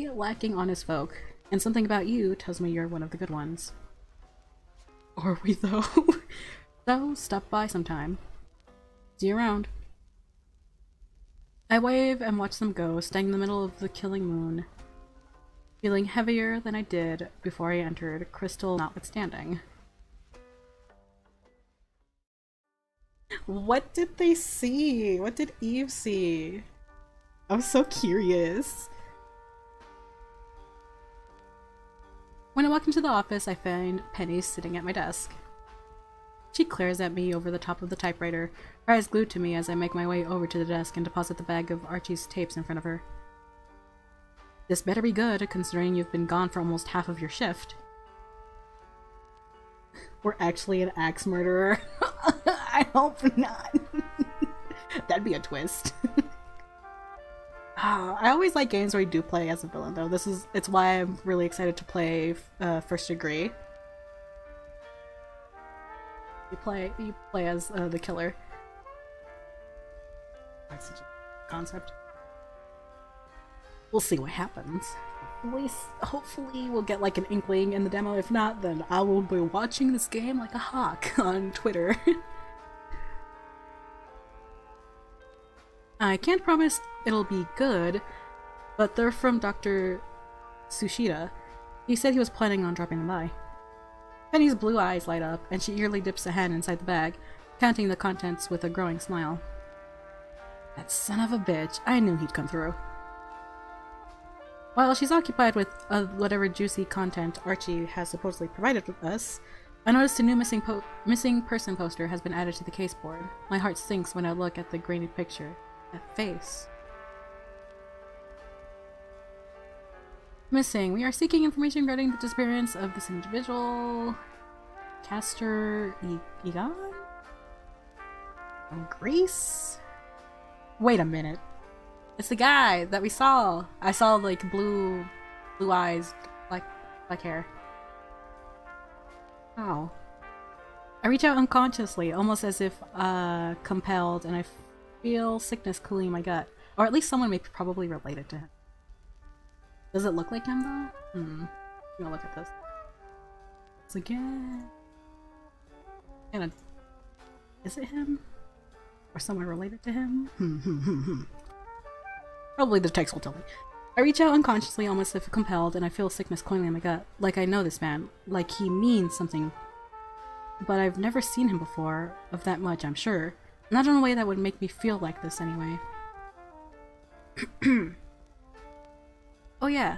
lacking honest folk, and something about you tells me you're one of the good ones. Are we though? So, stop by sometime. See you around. I wave and watch them go, staying in the middle of the killing moon, feeling heavier than I did before I entered, crystal notwithstanding. What did they see? What did Eve see? I'm so curious. When I walk into the office, I find Penny sitting at my desk. She glares at me over the top of the typewriter, her eyes glued to me as I make my way over to the desk and deposit the bag of Archie's tapes in front of her. This better be good, considering you've been gone for almost half of your shift. We're actually an axe murderer. I hope not. That'd be a twist. I always like games where you do play as a villain, though. It's why I'm really excited to play First Degree. You play as the killer. That's such a concept. We'll see what happens. Hopefully we'll get an inkling in the demo. If not, then I will be watching this game like a hawk on Twitter. I can't promise it'll be good, but they're from Dr. Sushida. He said he was planning on dropping them by. Penny's blue eyes light up, and she eagerly dips a hand inside the bag, counting the contents with a growing smile. That son of a bitch, I knew he'd come through. While she's occupied with whatever juicy content Archie has supposedly provided with us, I noticed a new missing person poster has been added to the case board. My heart sinks when I look at the grainy picture. That face. Missing. We are seeking information regarding the disappearance of this individual. Castor Egon? From Greece? Wait a minute. It's the guy that we saw. I saw like blue eyes, black hair. Oh. I reach out unconsciously, almost as if compelled, and I feel sickness cooling in my gut. Or at least someone may probably relate it to him. Does it look like him though? I'm gonna look at this. It's again. And is it him? Or someone related to him? Probably the text will tell me. I reach out unconsciously, almost as if compelled, and I feel sickness coiling in my gut. Like I know this man. Like he means something. But I've never seen him before, of that much, I'm sure. Not in a way that would make me feel like this, anyway. Oh yeah,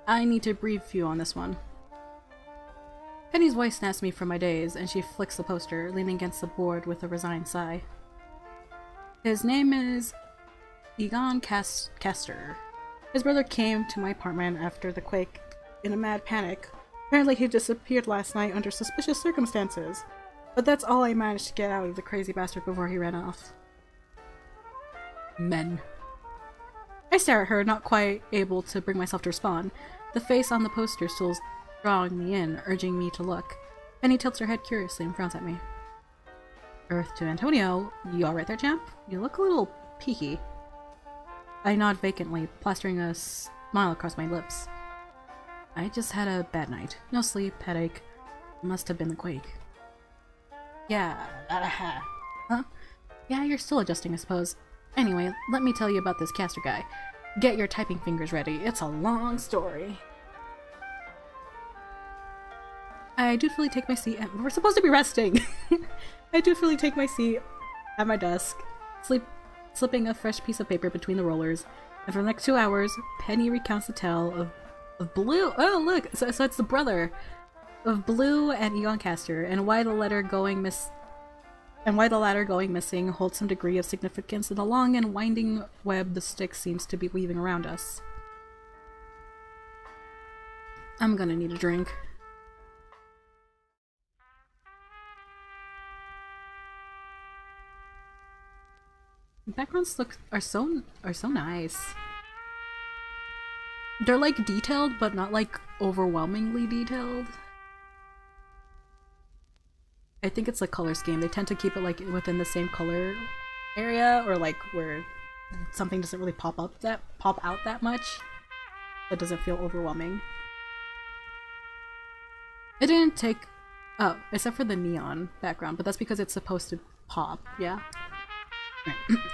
I need to brief you on this one. Penny's voice snaps me from my daze, and she flicks the poster, leaning against the board with a resigned sigh. His name is Egon Castor. His brother came to my apartment after the quake in a mad panic. Apparently he disappeared last night under suspicious circumstances. But that's all I managed to get out of the crazy bastard before he ran off. Men. I stare at her, not quite able to bring myself to respond. The face on the poster still is drawing me in, urging me to look. Penny tilts her head curiously and frowns at me. Earth to Antonio. You alright there, champ? You look a little peaky. I nod vacantly, plastering a smile across my lips. I just had a bad night. No sleep, headache. Must have been the quake. Yeah, huh? Yeah, you're still adjusting, I suppose. Anyway, let me tell you about this Castor guy. Get your typing fingers ready. It's a long story. I dutifully take my seat and we're supposed to be resting! I dutifully take my seat at my desk, slipping a fresh piece of paper between the rollers, and for the next 2 hours, Penny recounts the tale of Blue. Oh, look! So it's the brother of Blue and Egon Castor, and why the latter going missing holds some degree of significance in the long and winding web the stick seems to be weaving around us. I'm gonna need a drink. The backgrounds are so nice. They're like detailed, but not like overwhelmingly detailed. I think it's a color scheme. They tend to keep it like within the same color area, or like where something doesn't really pop out that much. That doesn't feel overwhelming. It didn't take except for the neon background, but that's because it's supposed to pop, yeah?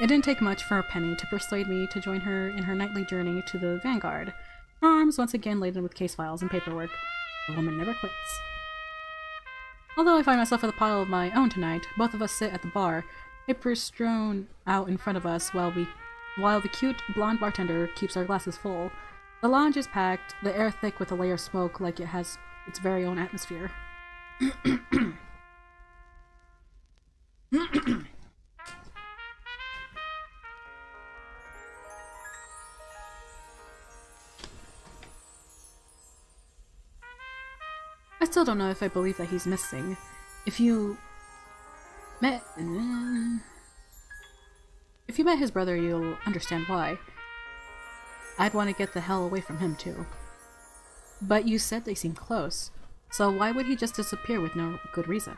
It didn't take much for Penny to persuade me to join her in her nightly journey to the Vanguard. Her arms once again laden with case files and paperwork. The woman never quits. Although I find myself with a pile of my own tonight, both of us sit at the bar, papers strewn out in front of us while the cute blonde bartender keeps our glasses full. The lounge is packed, the air thick with a layer of smoke like it has its very own atmosphere. I still don't know if I believe that he's missing. If you met his brother, you'll understand why. I'd want to get the hell away from him too. But you said they seemed close, so why would he just disappear with no good reason?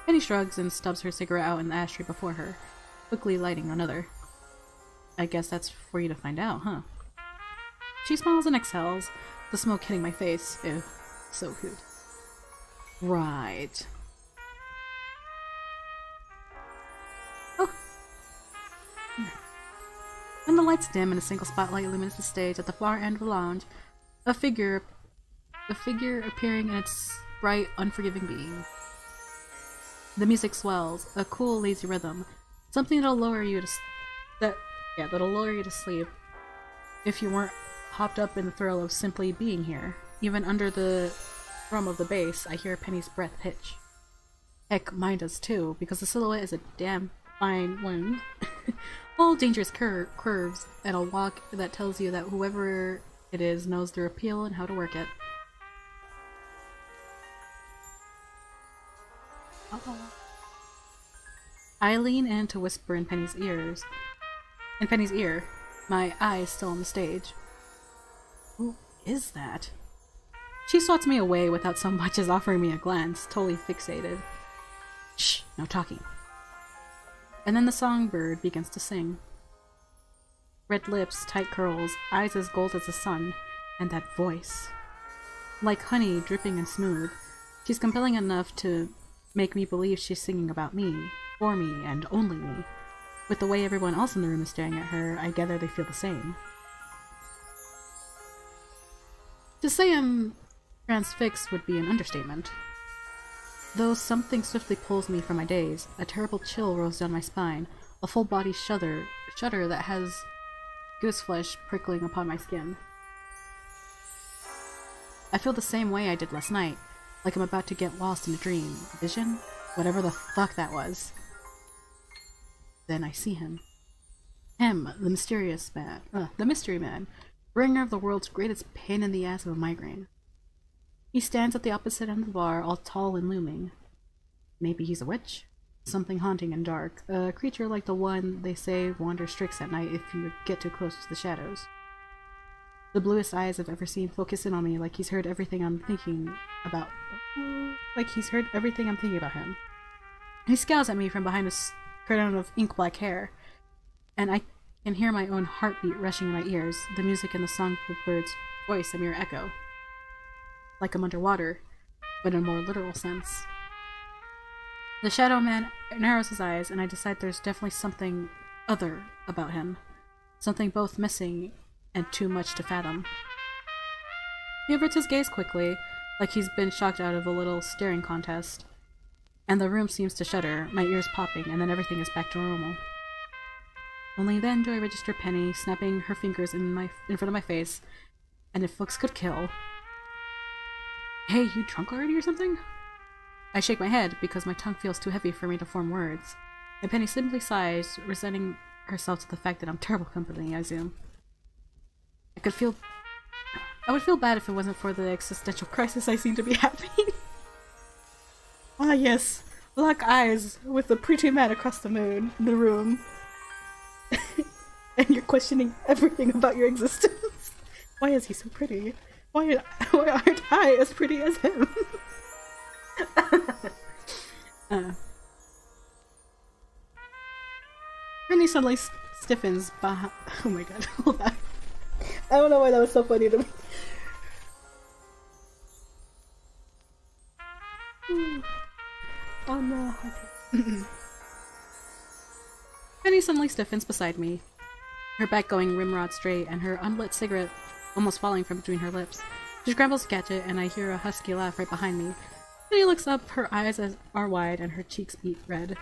Penny shrugs and stubs her cigarette out in the ashtray before her, quickly lighting another. I guess that's for you to find out, huh? She smiles and exhales, the smoke hitting my face. Ew. So cute. Right. Oh. When the lights dim and a single spotlight illuminates the stage at the far end of the lounge, a figure appearing in its bright, unforgiving beam. The music swells, a cool, lazy rhythm, something that'll lower you to sleep if you weren't hopped up in the thrill of simply being here. Even under the thrum of the bass, I hear Penny's breath hitch. Heck, mine does too, because the silhouette is a damn fine one. Full dangerous curves, and a walk that tells you that whoever it is knows their appeal and how to work it. Uh-oh. I lean in to whisper in Penny's ear, my eyes still on the stage. Who is that? She swats me away without so much as offering me a glance, totally fixated. Shh, no talking. And then the songbird begins to sing. Red lips, tight curls, eyes as gold as the sun, and that voice. Like honey, dripping and smooth, she's compelling enough to make me believe she's singing about me, for me, and only me. With the way everyone else in the room is staring at her, I gather they feel the same. To say I'm transfixed would be an understatement. Though something swiftly pulls me from my daze, a terrible chill rolls down my spine, a full-body shudder that has gooseflesh prickling upon my skin. I feel the same way I did last night, like I'm about to get lost in a dream, vision, whatever the fuck that was. Then I see him. Him, the mystery man, bringer of the world's greatest pain in the ass of a migraine. He stands at the opposite end of the bar, all tall and looming. Maybe he's a witch? Something haunting and dark. A creature like the one they say wanders tricks at night if you get too close to the shadows. The bluest eyes I've ever seen focus in on me like he's heard everything I'm thinking about. Him. He scowls at me from behind a curtain of ink-black hair, and I can hear my own heartbeat rushing in my ears, the music in the songbird's voice a mere echo. Like I'm underwater, but in a more literal sense. The shadow man narrows his eyes, and I decide there's definitely something other about him. Something both missing and too much to fathom. He averts his gaze quickly, like he's been shocked out of a little staring contest. And the room seems to shudder, my ears popping, and then everything is back to normal. Only then do I register Penny snapping her fingers in front of my face, and if looks could kill. Hey, you drunk already or something? I shake my head because my tongue feels too heavy for me to form words, and Penny simply sighs, resenting herself to the fact that I'm terrible company, I assume. I would feel bad if it wasn't for the existential crisis I seem to be having. Ah yes, black eyes with the pretty man across the room. And you're questioning everything about your existence. Why is he so pretty? Why aren't I as pretty as him? Penny suddenly stiffens behind. Oh my god, hold on. I don't know why that was so funny to me. Oh no. Okay. Penny suddenly stiffens beside me, her back going rimrod straight and her unlit cigarette almost falling from between her lips. She scrambles to catch it, and I hear a husky laugh right behind me. Penny looks up, her eyes are wide and her cheeks beat red.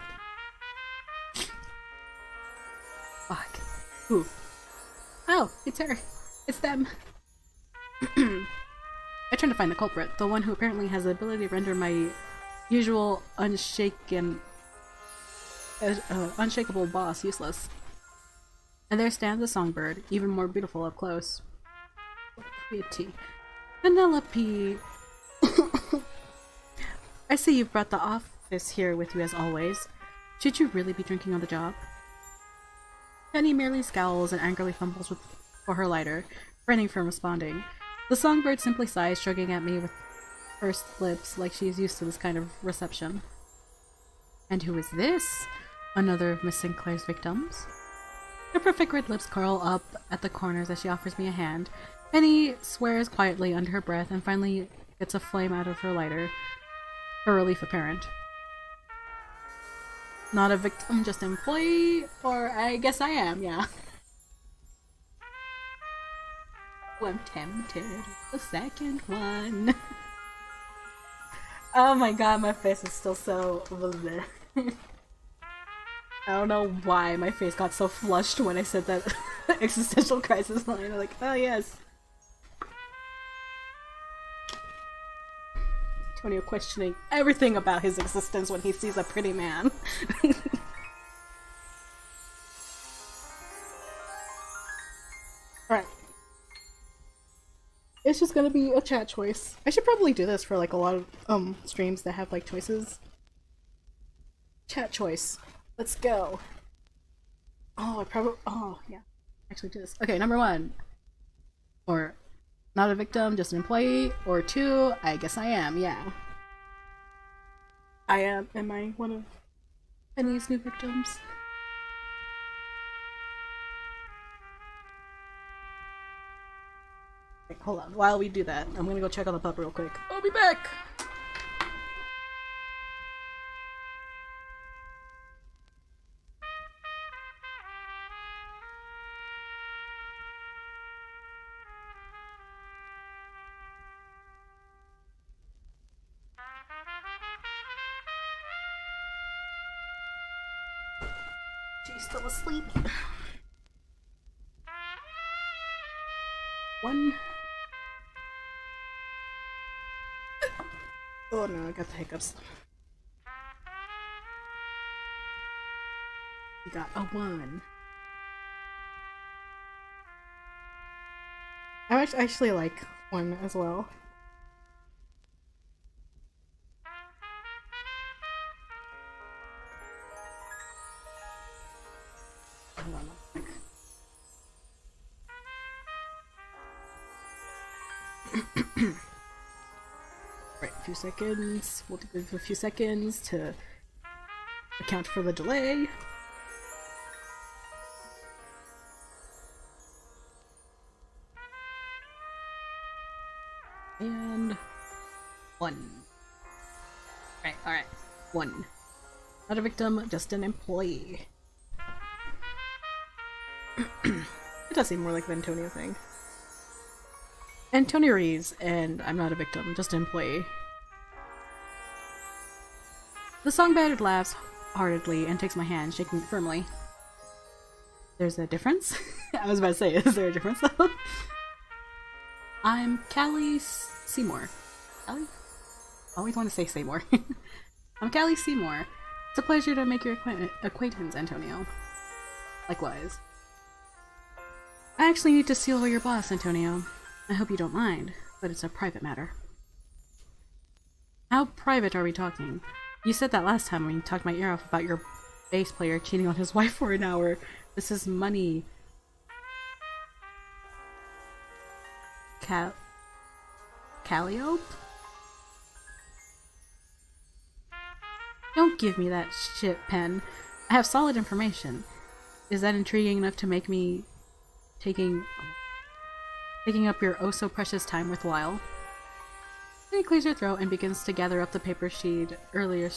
Fuck. Who? Oh, it's her. It's them. I turn to find the culprit, the one who apparently has the ability to render my usual unshakable boss useless. And there stands the songbird, even more beautiful up close. Pretty. Penelope. I see you've brought the office here with you as always. Should you really be drinking on the job? Penny merely scowls and angrily fumbles for her lighter, refraining from responding. The songbird simply sighs, shrugging at me with pursed lips like she's used to this kind of reception. And who is this? Another of Miss Sinclair's victims? Her perfect red lips curl up at the corners as she offers me a hand. Penny swears quietly under her breath and finally gets a flame out of her lighter, her relief apparent. Not a victim, just employee? Or I guess I am, yeah. Oh, I'm tempted. The second one. Oh my god, my face is still so bleh. I don't know why my face got so flushed when I said that existential crisis line. I'm like, oh yes. Antonio questioning everything about his existence when he sees a pretty man. Alright. It's just gonna be a chat choice. I should probably do this for like a lot of streams that have like choices. Chat choice. Let's go. Oh, I probably yeah. Actually do this. Okay, number 1. Or not a victim, just an employee. Or 2, I guess I am, yeah. I am. Am I one of Penny's new victims? Wait, hold on. While we do that, I'm gonna go check on the pup real quick. I'll be back! She's still asleep. 1. Oh no, I got the hiccups. We got a 1. I actually like 1 as well. Hold on a sec. Right, a few seconds. We'll give a few seconds to account for the delay. And 1. Alright. 1. Not a victim, just an employee. It does seem more like the Antonio thing. Antonio Reeves, and I'm not a victim, just an employee. The songbird laughs heartedly and takes my hand, shaking it firmly. There's a difference? I was about to say, is there a difference? I'm Callie Seymour. Callie? I always want to say Seymour. I'm Callie Seymour. It's a pleasure to make your acquaintance, Antonio. Likewise. I actually need to see over your boss, Antonio. I hope you don't mind, but it's a private matter. How private are we talking? You said that last time when you talked my ear off about your bass player cheating on his wife for an hour. This is money. Calliope? Don't give me that shit, Pen. I have solid information. Is that intriguing enough to make me taking up your oh-so-precious time worthwhile? Then he clears her throat and begins to gather up the paper she'd earlier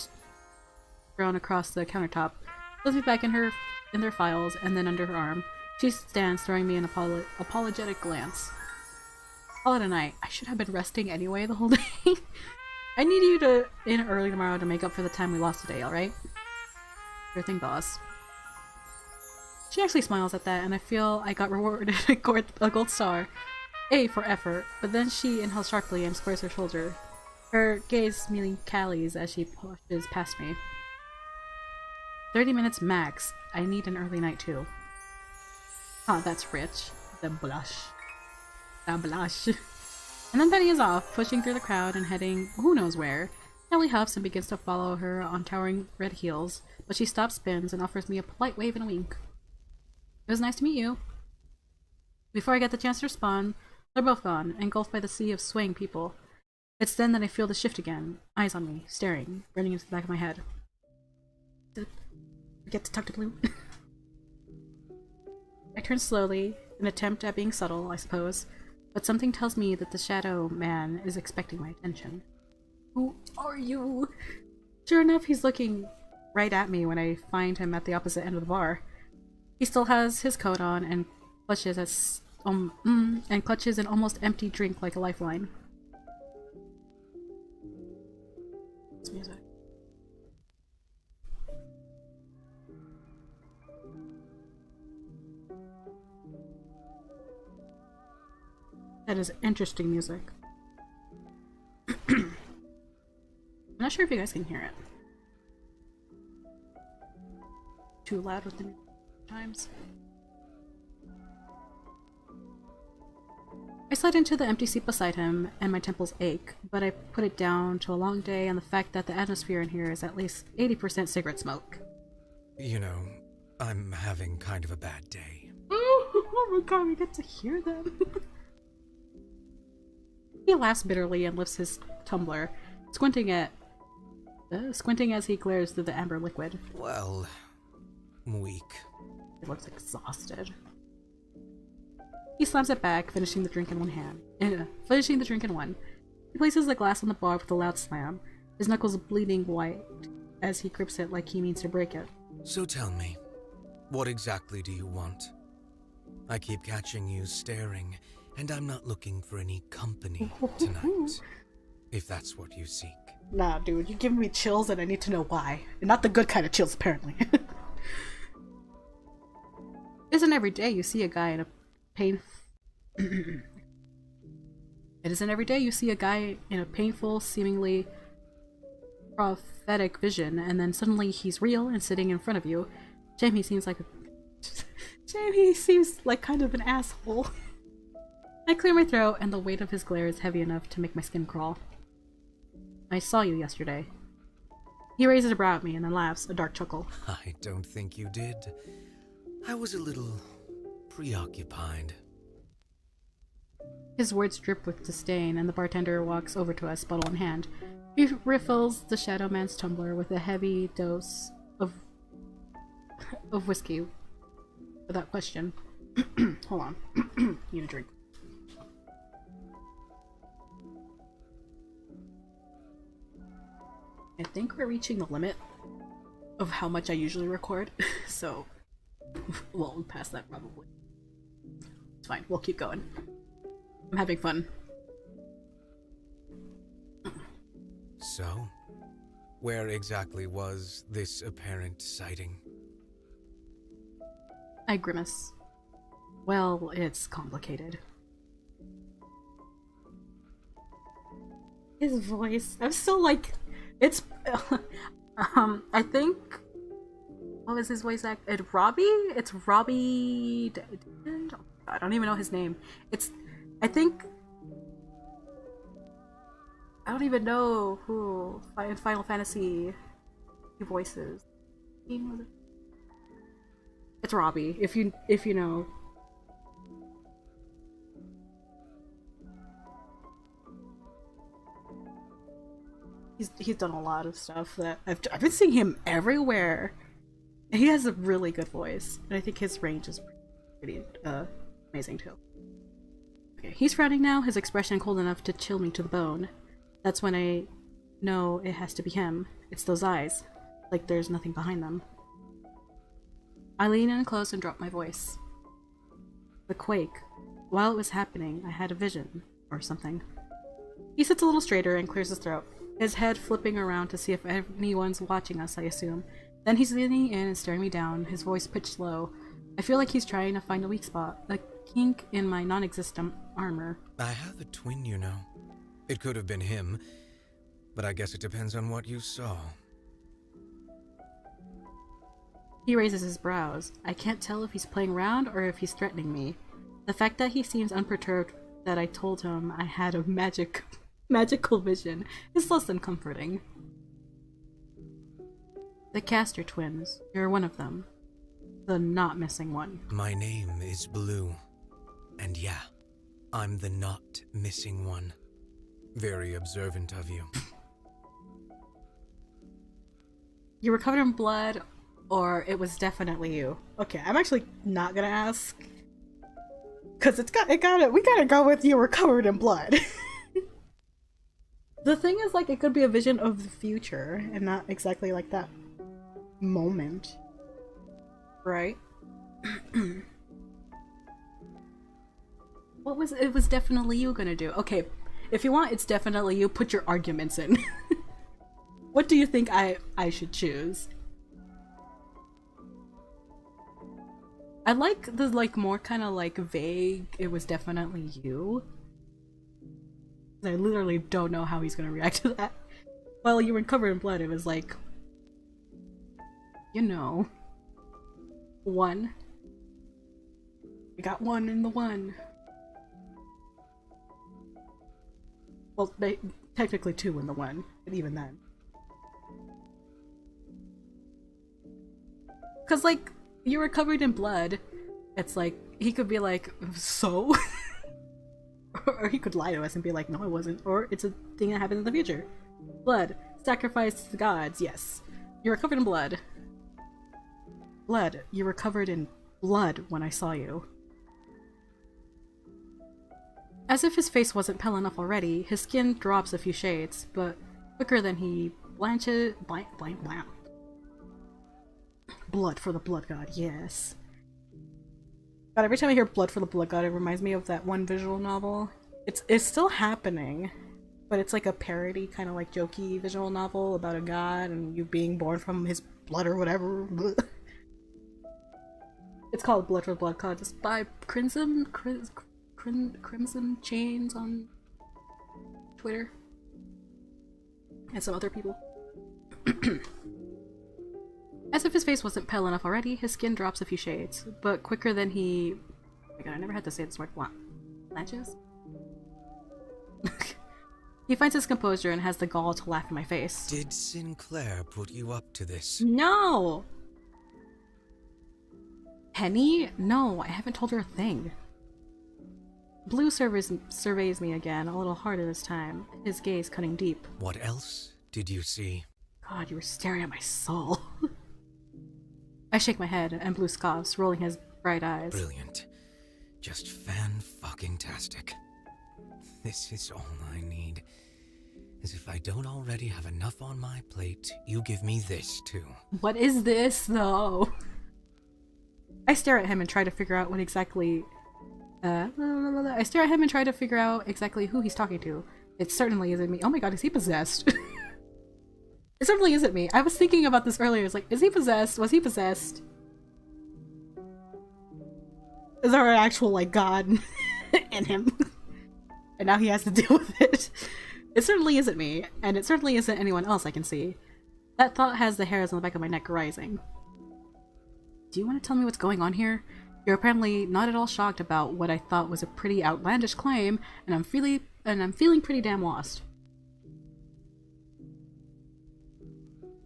thrown across the countertop, puts me back in their files, and then under her arm. She stands, throwing me an apologetic glance. Call it a night. I should have been resting anyway the whole day. I need you in early tomorrow to make up for the time we lost today, alright? Sure thing, boss. She actually smiles at that, and I feel I got rewarded a gold star. A for effort, but then she inhales sharply and squares her shoulder. Her gaze meeting Callie's as she pushes past me. 30 minutes max. I need an early night too. Ah, that's rich. The blush. The blush. And then Penny is off, pushing through the crowd and heading who knows where. Callie huffs and begins to follow her on towering red heels, but she stops, spins, and offers me a polite wave and a wink. It was nice to meet you. Before I get the chance to respond, they're both gone, engulfed by the sea of swaying people. It's then that I feel the shift again, eyes on me, staring, running into the back of my head. Did I forget to talk to Blue? I turn slowly, an attempt at being subtle, I suppose, but something tells me that the shadow man is expecting my attention. Who are you? Sure enough, he's looking right at me when I find him at the opposite end of the bar. He still has his coat on and clutches and clutches an almost empty drink like a lifeline. It's music. That is interesting music. I'm not sure if you guys can hear it. Too loud with the music times. I slide into the empty seat beside him, and my temples ache, but I put it down to a long day and the fact that the atmosphere in here is at least 80% cigarette smoke. You know, I'm having kind of a bad day. Oh my god, we get to hear them. He laughs bitterly and lifts his tumbler, squinting as he glares through the amber liquid. Well, weak. He looks exhausted. He slams it back, finishing the drink in one. He places the glass on the bar with a loud slam, his knuckles bleeding white as he grips it like he means to break it. So tell me, what exactly do you want? I keep catching you staring, and I'm not looking for any company tonight, if that's what you seek. Nah, dude, you're giving me chills and I need to know why. And not the good kind of chills, apparently. Isn't every day you see a guy in a It isn't every day you see a guy in a painful, seemingly prophetic vision, and then suddenly he's real and sitting in front of you. Jamie seems like kind of an asshole. I clear my throat, and the weight of his glare is heavy enough to make my skin crawl. I saw you yesterday. He raises a brow at me and then laughs, a dark chuckle. I don't think you did. I was a little preoccupied. His words drip with disdain, and the bartender walks over to us, bottle in hand. He refills the Shadow Man's tumbler with a heavy dose of whiskey. Without question. Hold on. Need a drink. I think we're reaching the limit of how much I usually record, so we'll pass that probably. It's fine, we'll keep going. I'm having fun. So, where exactly was this apparent sighting? I grimace. Well, it's complicated. His voice, I'm still like, it's, I think, what was his voice act? It's Robbie, I don't even know his name. I don't even know who in Final Fantasy he voices. It's Robbie, if you know. He's done a lot of stuff that I've been seeing him everywhere. He has a really good voice, and I think his range is pretty amazing too. Okay, he's frowning now, his expression cold enough to chill me to the bone. That's when I know it has to be him. It's those eyes, like there's nothing behind them. I lean in close and drop my voice. The quake. While it was happening, I had a vision, or something. He sits a little straighter and clears his throat, his head flipping around to see if anyone's watching us, I assume. Then he's leaning in and staring me down, his voice pitched low. I feel like he's trying to find a weak spot, a kink in my non-existent armor. I have a twin, you know. It could have been him, but I guess it depends on what you saw. He raises his brows. I can't tell if he's playing around or if he's threatening me. The fact that he seems unperturbed that I told him I had a magical vision is less than comforting. The Caster twins. You're one of them. The not missing one. My name is Blue. And yeah, I'm the not missing one. Very observant of you. You were covered in blood, or it was definitely you. Okay, I'm actually not gonna ask. Cause we gotta go with you were covered in blood. The thing is, like, it could be a vision of the future, and not exactly like that moment. Right? What was it? Was definitely you gonna do? Okay, if you want, it's definitely you. Put your arguments in. What do you think I should choose? I like the more kind of vague. It was definitely you. I literally don't know how he's gonna react to that. Well, you were covered in blood. It was like, you know, one. We got one in the one. Well, technically two in the one, but even then. Cause you were covered in blood. It's like, he could be like, so? Or he could lie to us and be like, no, it wasn't. Or it's a thing that happens in the future. Blood. Sacrifice to the gods, yes. You were covered in blood. Blood. You were covered in blood when I saw you. As if his face wasn't pale enough already, his skin drops a few shades, but quicker than he blanches. Blood for the blood god, yes. God, every time I hear blood for the blood god, it reminds me of that one visual novel. It's still happening, but it's like a parody, kind of like jokey visual novel about a god and you being born from his blood or whatever. It's called Blood for the Blood God. It's by Crimson Chains on Twitter and some other people. As if his face wasn't pale enough already, his skin drops a few shades, but quicker than he... Oh my god, I never had to say this word. Blanches? He finds his composure and has the gall to laugh in my face. Did Sinclair put you up to this? No! Penny? No, I haven't told her a thing. Blue surveys me again, a little harder this time, his gaze cutting deep. What else did you see? God, you were staring at my soul. I shake my head, and Blue scoffs, rolling his bright eyes. Brilliant. Just fan-fucking-tastic. This is all I need. As if I don't already have enough on my plate, you give me this, too. What is this, though? I stare at him and try to figure out what exactly... I stare at him and try to figure out exactly who he's talking to. It certainly isn't me. Oh my god, is he possessed? It certainly isn't me. I was thinking about this earlier. It's like, is he possessed? Was he possessed? Is there an actual, god in him? And now he has to deal with it. It certainly isn't me, and it certainly isn't anyone else I can see. That thought has the hairs on the back of my neck rising. Do you want to tell me what's going on here? You're apparently not at all shocked about what I thought was a pretty outlandish claim, and I'm feeling pretty damn lost.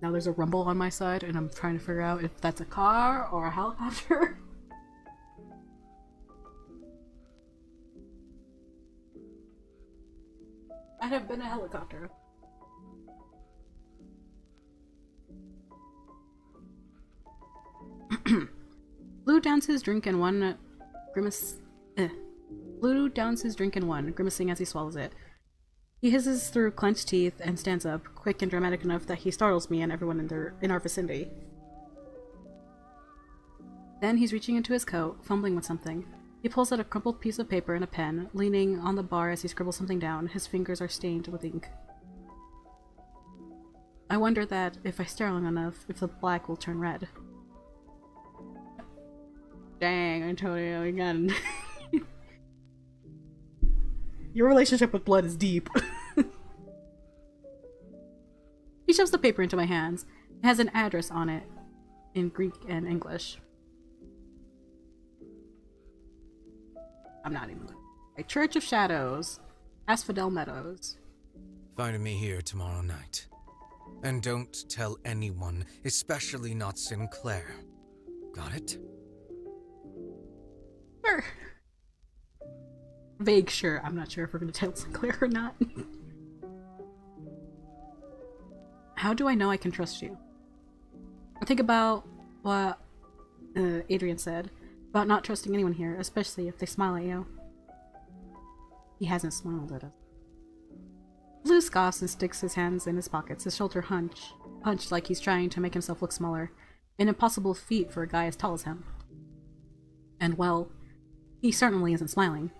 Now there's a rumble on my side, and I'm trying to figure out if that's a car or a helicopter. I'd have been a helicopter. Blue downs his drink in one, Blue downs his drink in one, grimacing as he swallows it. He hisses through clenched teeth and stands up, quick and dramatic enough that he startles me and everyone in our vicinity. Then he's reaching into his coat, fumbling with something. He pulls out a crumpled piece of paper and a pen, leaning on the bar as he scribbles something down. His fingers are stained with ink. I wonder that, if I stare long enough, if the black will turn red. Dang, Antonio, again. Your relationship with blood is deep. He shoves the paper into my hands. It has an address on it, in Greek and English. I'm not even looking. A Church of Shadows. Asphodel Meadows. Find me here tomorrow night. And don't tell anyone, especially not Sinclair. Got it? Sure. Vague sure. I'm not sure if we're gonna tell Sinclair or not. How do I know I can trust you? I think about what Adrian said about not trusting anyone here, especially if they smile at you. He hasn't smiled at us. Blue scoffs and sticks his hands in his pockets, his shoulder hunched like he's trying to make himself look smaller. An impossible feat for a guy as tall as him. And well, he certainly isn't smiling.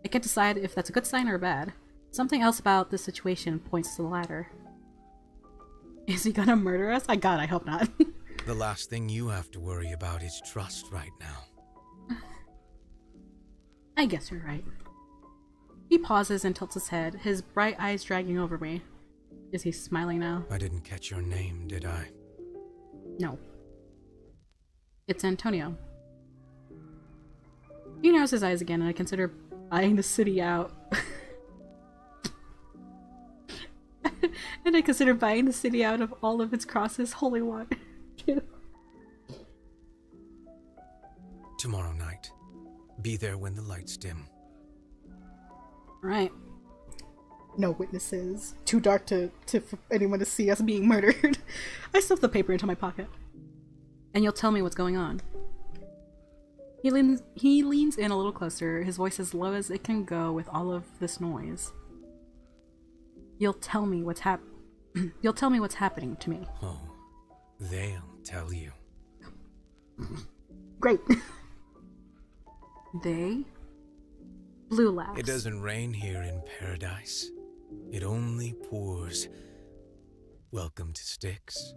I can't decide if that's a good sign or bad. Something else about this situation points to the latter. Is he gonna murder us? God, I hope not. The last thing you have to worry about is trust right now. I guess you're right. He pauses and tilts his head, his bright eyes dragging over me. Is he smiling now? I didn't catch your name, did I? No. It's Antonio. He narrows his eyes again, and I consider buying the city out. And I consider buying the city out of all of its crosses, holy water. Tomorrow night. Be there when the lights dim. Right. No witnesses. Too dark for anyone to see us being murdered. I stuff the paper into my pocket. And you'll tell me what's going on. He leans in a little closer, his voice as low as it can go with all of this noise. You'll tell me what's You'll tell me what's happening to me. Oh, they'll tell you. Great. They? Blue laughs. It doesn't rain here in paradise. It only pours. Welcome to Styx.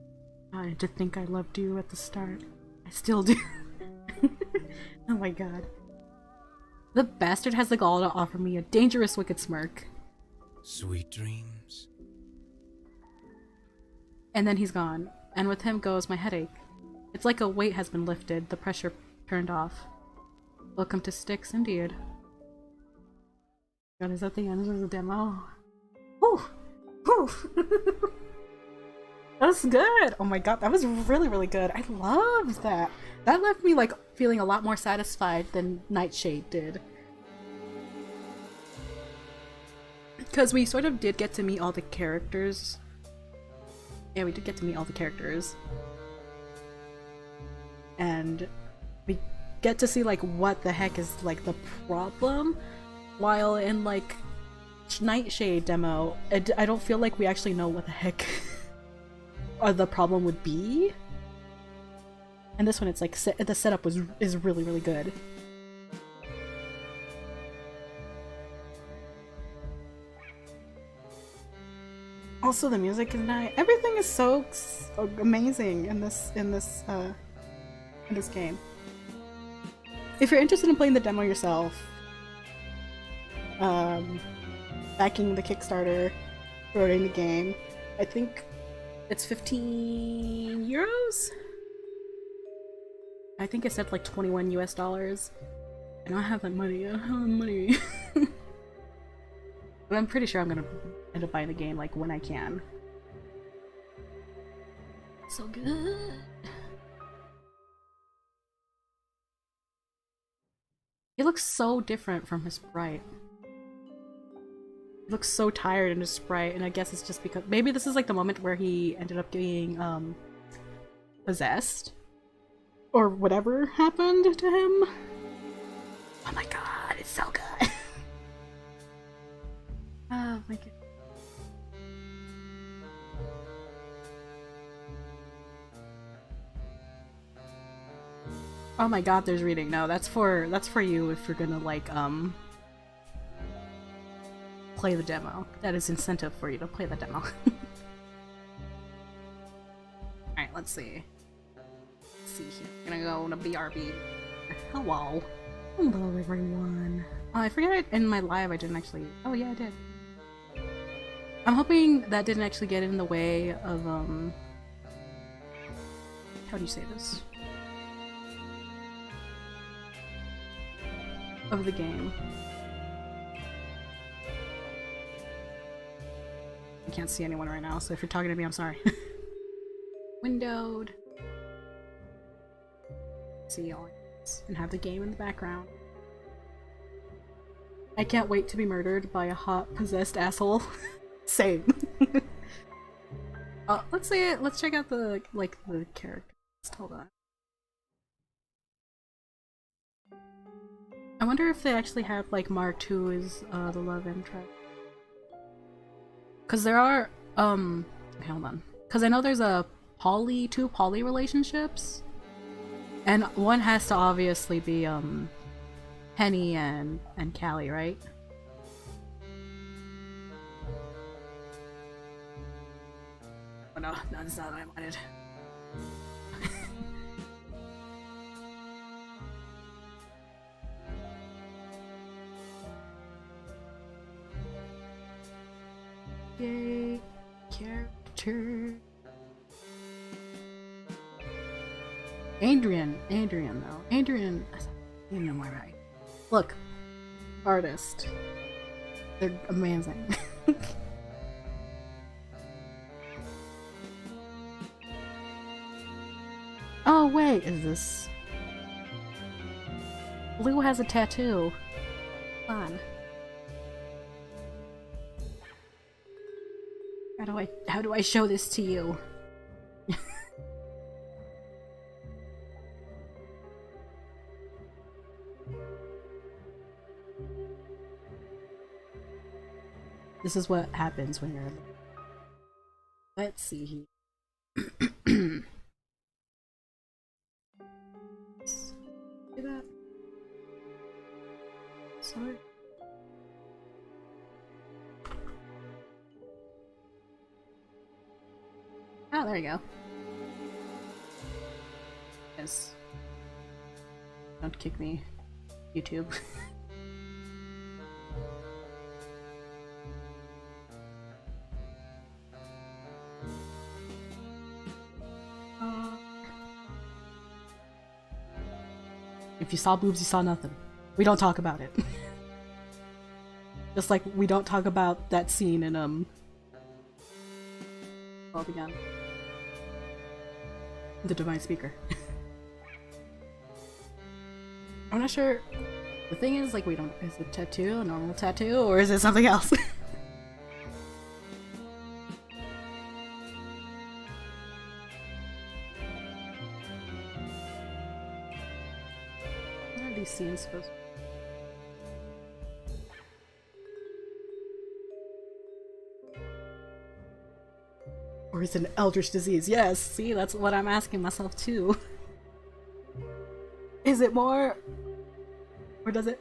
I did think I loved you at the start. I still do. Oh my god. The bastard has the gall to offer me a dangerous, wicked smirk. Sweet dreams. And then he's gone, and with him goes my headache. It's like a weight has been lifted, the pressure turned off. Welcome to Styx, indeed. God, is that the end of the demo? Whew! Whew! That was good! Oh my god, that was really, really good. I loved that. That left me, like, feeling a lot more satisfied than Nightshade did. Because we sort of did get to meet all the characters. Yeah, we did get to meet all the characters. And we get to see, like, what the heck is, like, the problem. While in, like, Nightshade demo, I don't feel like we actually know what the heck the problem would be. And this one, it's like, the setup is really, really good. Also, the music is nice. Everything is so amazing in this game. If you're interested in playing the demo yourself, backing the Kickstarter, promoting the game, I think it's 15 euros? I think it said like 21 US dollars. I don't have that money. I don't have money. But I'm pretty sure I'm gonna end up buying the game like when I can. So good. He looks so different from his sprite. He looks so tired in his sprite, and I guess it's just because maybe this is like the moment where he ended up being possessed. Or whatever happened to him. Oh my god, it's so good. Oh my god. Oh my god, there's reading. No, that's for you if you're gonna like play the demo. That is incentive for you to play the demo. Alright, let's see. Let's see here. I'm gonna go to BRB. Hello. Hello everyone. Oh, I forgot in my live I didn't actually. Oh yeah, I did. I'm hoping that didn't actually get in the way of how do you say this? Of the game. I can't see anyone right now, so if you're talking to me, I'm sorry. Windowed. See all this and have the game in the background. I can't wait to be murdered by a hot, possessed asshole. Same. Let's see it. Let's check out the the characters. Hold on. I wonder if they actually have like Mark II is the love interest. Cause there are okay, hold on. Cause I know there's a two poly relationships. And one has to obviously be Penny and Callie, right? Oh no, that's not what I wanted. Yay, character. Adrian though. Adrian, you know more right. Look, artist. They're amazing. Oh wait, is this? Lou has a tattoo. Fun. How do I show this to you? This is what happens when you're. Let's see here. Do that. Sorry. Oh, there you go. Yes. Don't kick me, YouTube. If you saw boobs, you saw nothing. We don't talk about it. Just like we don't talk about that scene in well begun. The Divine Speaker. I'm not sure. The thing is, like, we don't. Is it a tattoo a normal tattoo, or is it something else? What are these scenes supposed to be? Or is it an eldritch disease? Yes, see, that's what I'm asking myself too. Is it more? Or does it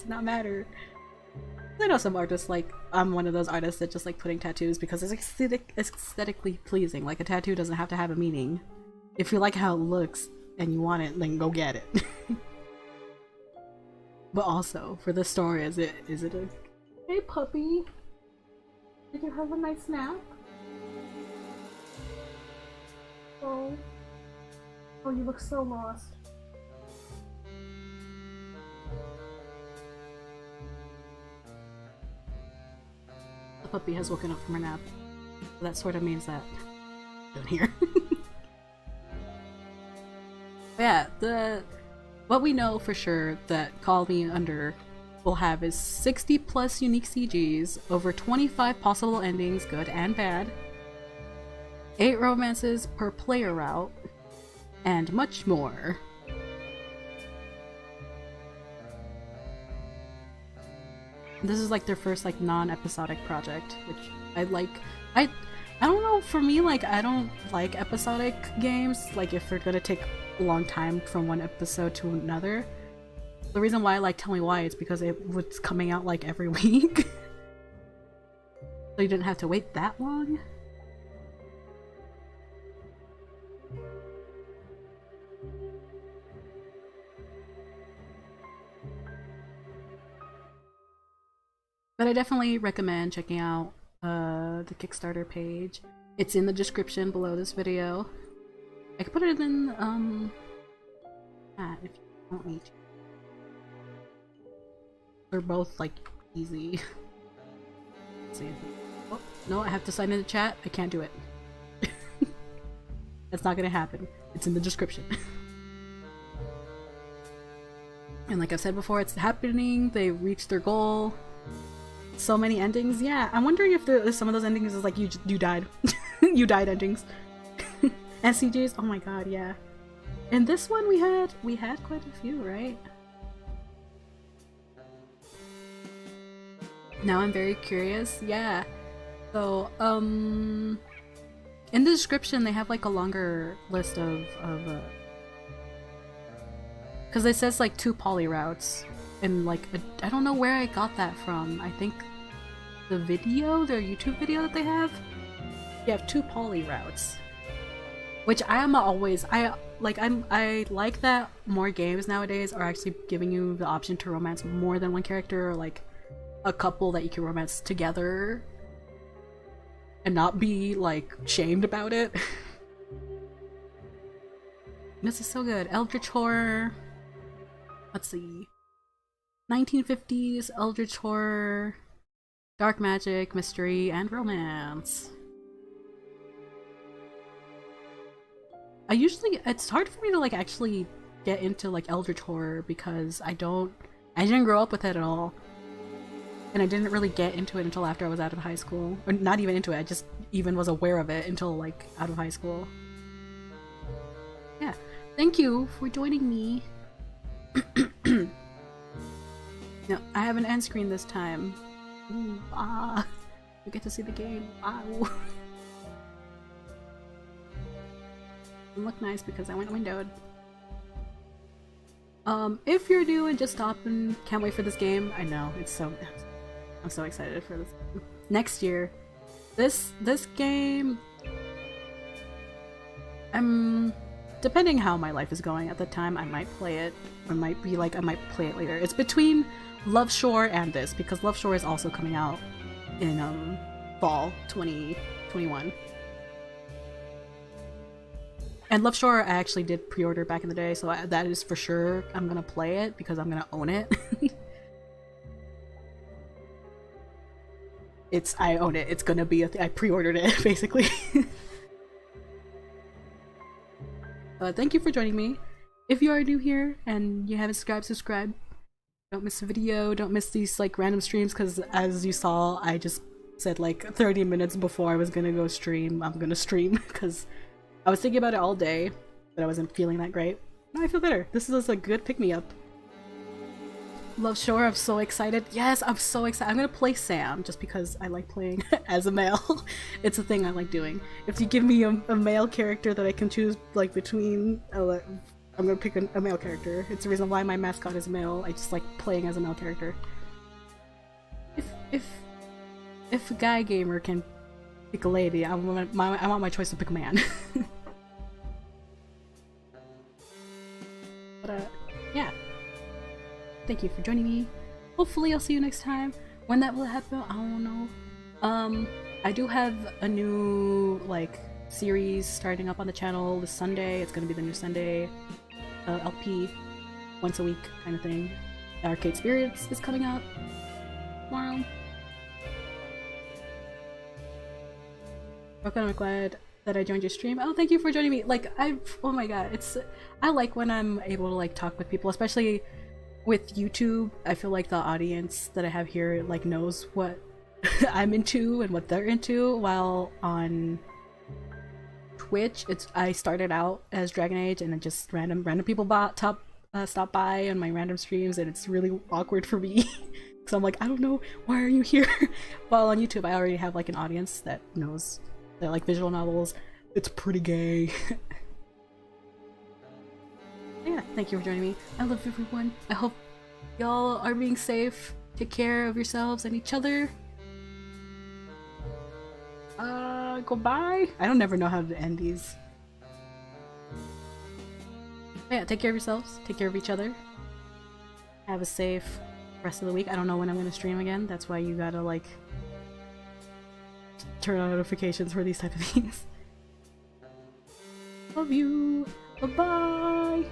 not matter? I know some artists, like, I'm one of those artists that just like putting tattoos because it's aesthetically pleasing. Like, a tattoo doesn't have to have a meaning. If you like how it looks and you want it, then go get it. But also, for the story, is it a hey puppy? Did you have a nice nap? Oh, you look so lost. The puppy has woken up from her nap. So that sort of means that I'm here. Yeah, what we know for sure that Call Me Under will have is 60 plus unique CGs, over 25 possible endings, good and bad, 8 romances per player route, and much more. This is like their first like non-episodic project, which I like. I don't know, for me, like, I don't like episodic games, like if they're gonna take a long time from one episode to another. The reason why I like Tell Me Why is because it was coming out like every week. So you didn't have to wait that long. But I definitely recommend checking out the Kickstarter page. It's in the description below this video. I could put it in chat if you want me to. They're both like easy. Let's see. Oh, no, I have to sign in the chat. I can't do it. That's not gonna happen. It's in the description. And like I've said before, it's happening. They reached their goal. So many endings. Yeah, I'm wondering if some of those endings is like you died. You died endings. SCGs. Oh my god, yeah. And this one we had quite a few, right? Now I'm very curious. Yeah. So in the description they have like a longer list of because it says like 2 poly routes. and like I don't know where I got that from. I think the video, their YouTube video that they have, you have 2 poly routes, which I like that more games nowadays are actually giving you the option to romance more than one character, or like a couple that you can romance together and not be like shamed about it. This is so good. Eldritch-horror. Let's see. 1950s Eldritch-horror, dark magic, mystery, and romance. It's hard for me to like actually get into like Eldritch-horror because I didn't grow up with it at all. And I didn't really get into it until after I was out of high school. Or not even into it, I just even was aware of it until like out of high school. Yeah. Thank you for joining me. No, I have an end screen this time. Ooh, you get to see the game. Wow. It look nice because I went windowed. If you're new and just stopping, can't wait for this game. I know, I'm so excited for this. Next year, this game, depending how my life is going at the time, I might play it. Or might be like, I might play it later. It's between Love Shore and this, because Love Shore is also coming out in, fall 2021. And Love Shore I actually did pre-order back in the day, so that is for sure I'm gonna play it because I'm gonna own it. I own it. It's gonna be I pre-ordered it, basically. Thank you for joining me. If you are new here and you haven't subscribe. Don't miss a video, don't miss these like random streams, because as you saw, I just said like 30 minutes before I was gonna go stream, I'm gonna stream, because I was thinking about it all day, but I wasn't feeling that great. Now I feel better. This is a good pick-me-up. Love Shore, I'm so excited. Yes, I'm so excited. I'm gonna play Sam, just because I like playing as a male. It's a thing I like doing. If you give me a male character that I can choose like between, I'm gonna pick a male character. It's the reason why my mascot is male. I just like playing as a male character. If a guy gamer can pick a lady, I want my choice to pick a man. But yeah. Thank you for joining me. Hopefully I'll see you next time. When that will happen, I don't know. I do have a new like series starting up on the channel this Sunday. It's gonna be the new Sunday LP, once a week kind of thing. Arcade Spirits is coming out tomorrow. Okay, I'm glad that I joined your stream. Oh, thank you for joining me. Like, oh my god, I like when I'm able to like talk with people, especially with YouTube. I feel like the audience that I have here like knows what I'm into and what they're into, while on Twitch, I started out as Dragon Age and then just random people stop by on my random streams, and it's really awkward for me. So I'm like, I don't know, why are you here? While on YouTube, I already have like an audience that knows that like visual novels. It's pretty gay. Yeah, thank you for joining me. I love everyone. I hope y'all are being safe. Take care of yourselves and each other. Goodbye. I don't never know how to end these. Yeah, take care of yourselves. Take care of each other. Have a safe rest of the week. I don't know when I'm gonna stream again. That's why you gotta like turn on notifications for these type of things. Love you. Bye-bye.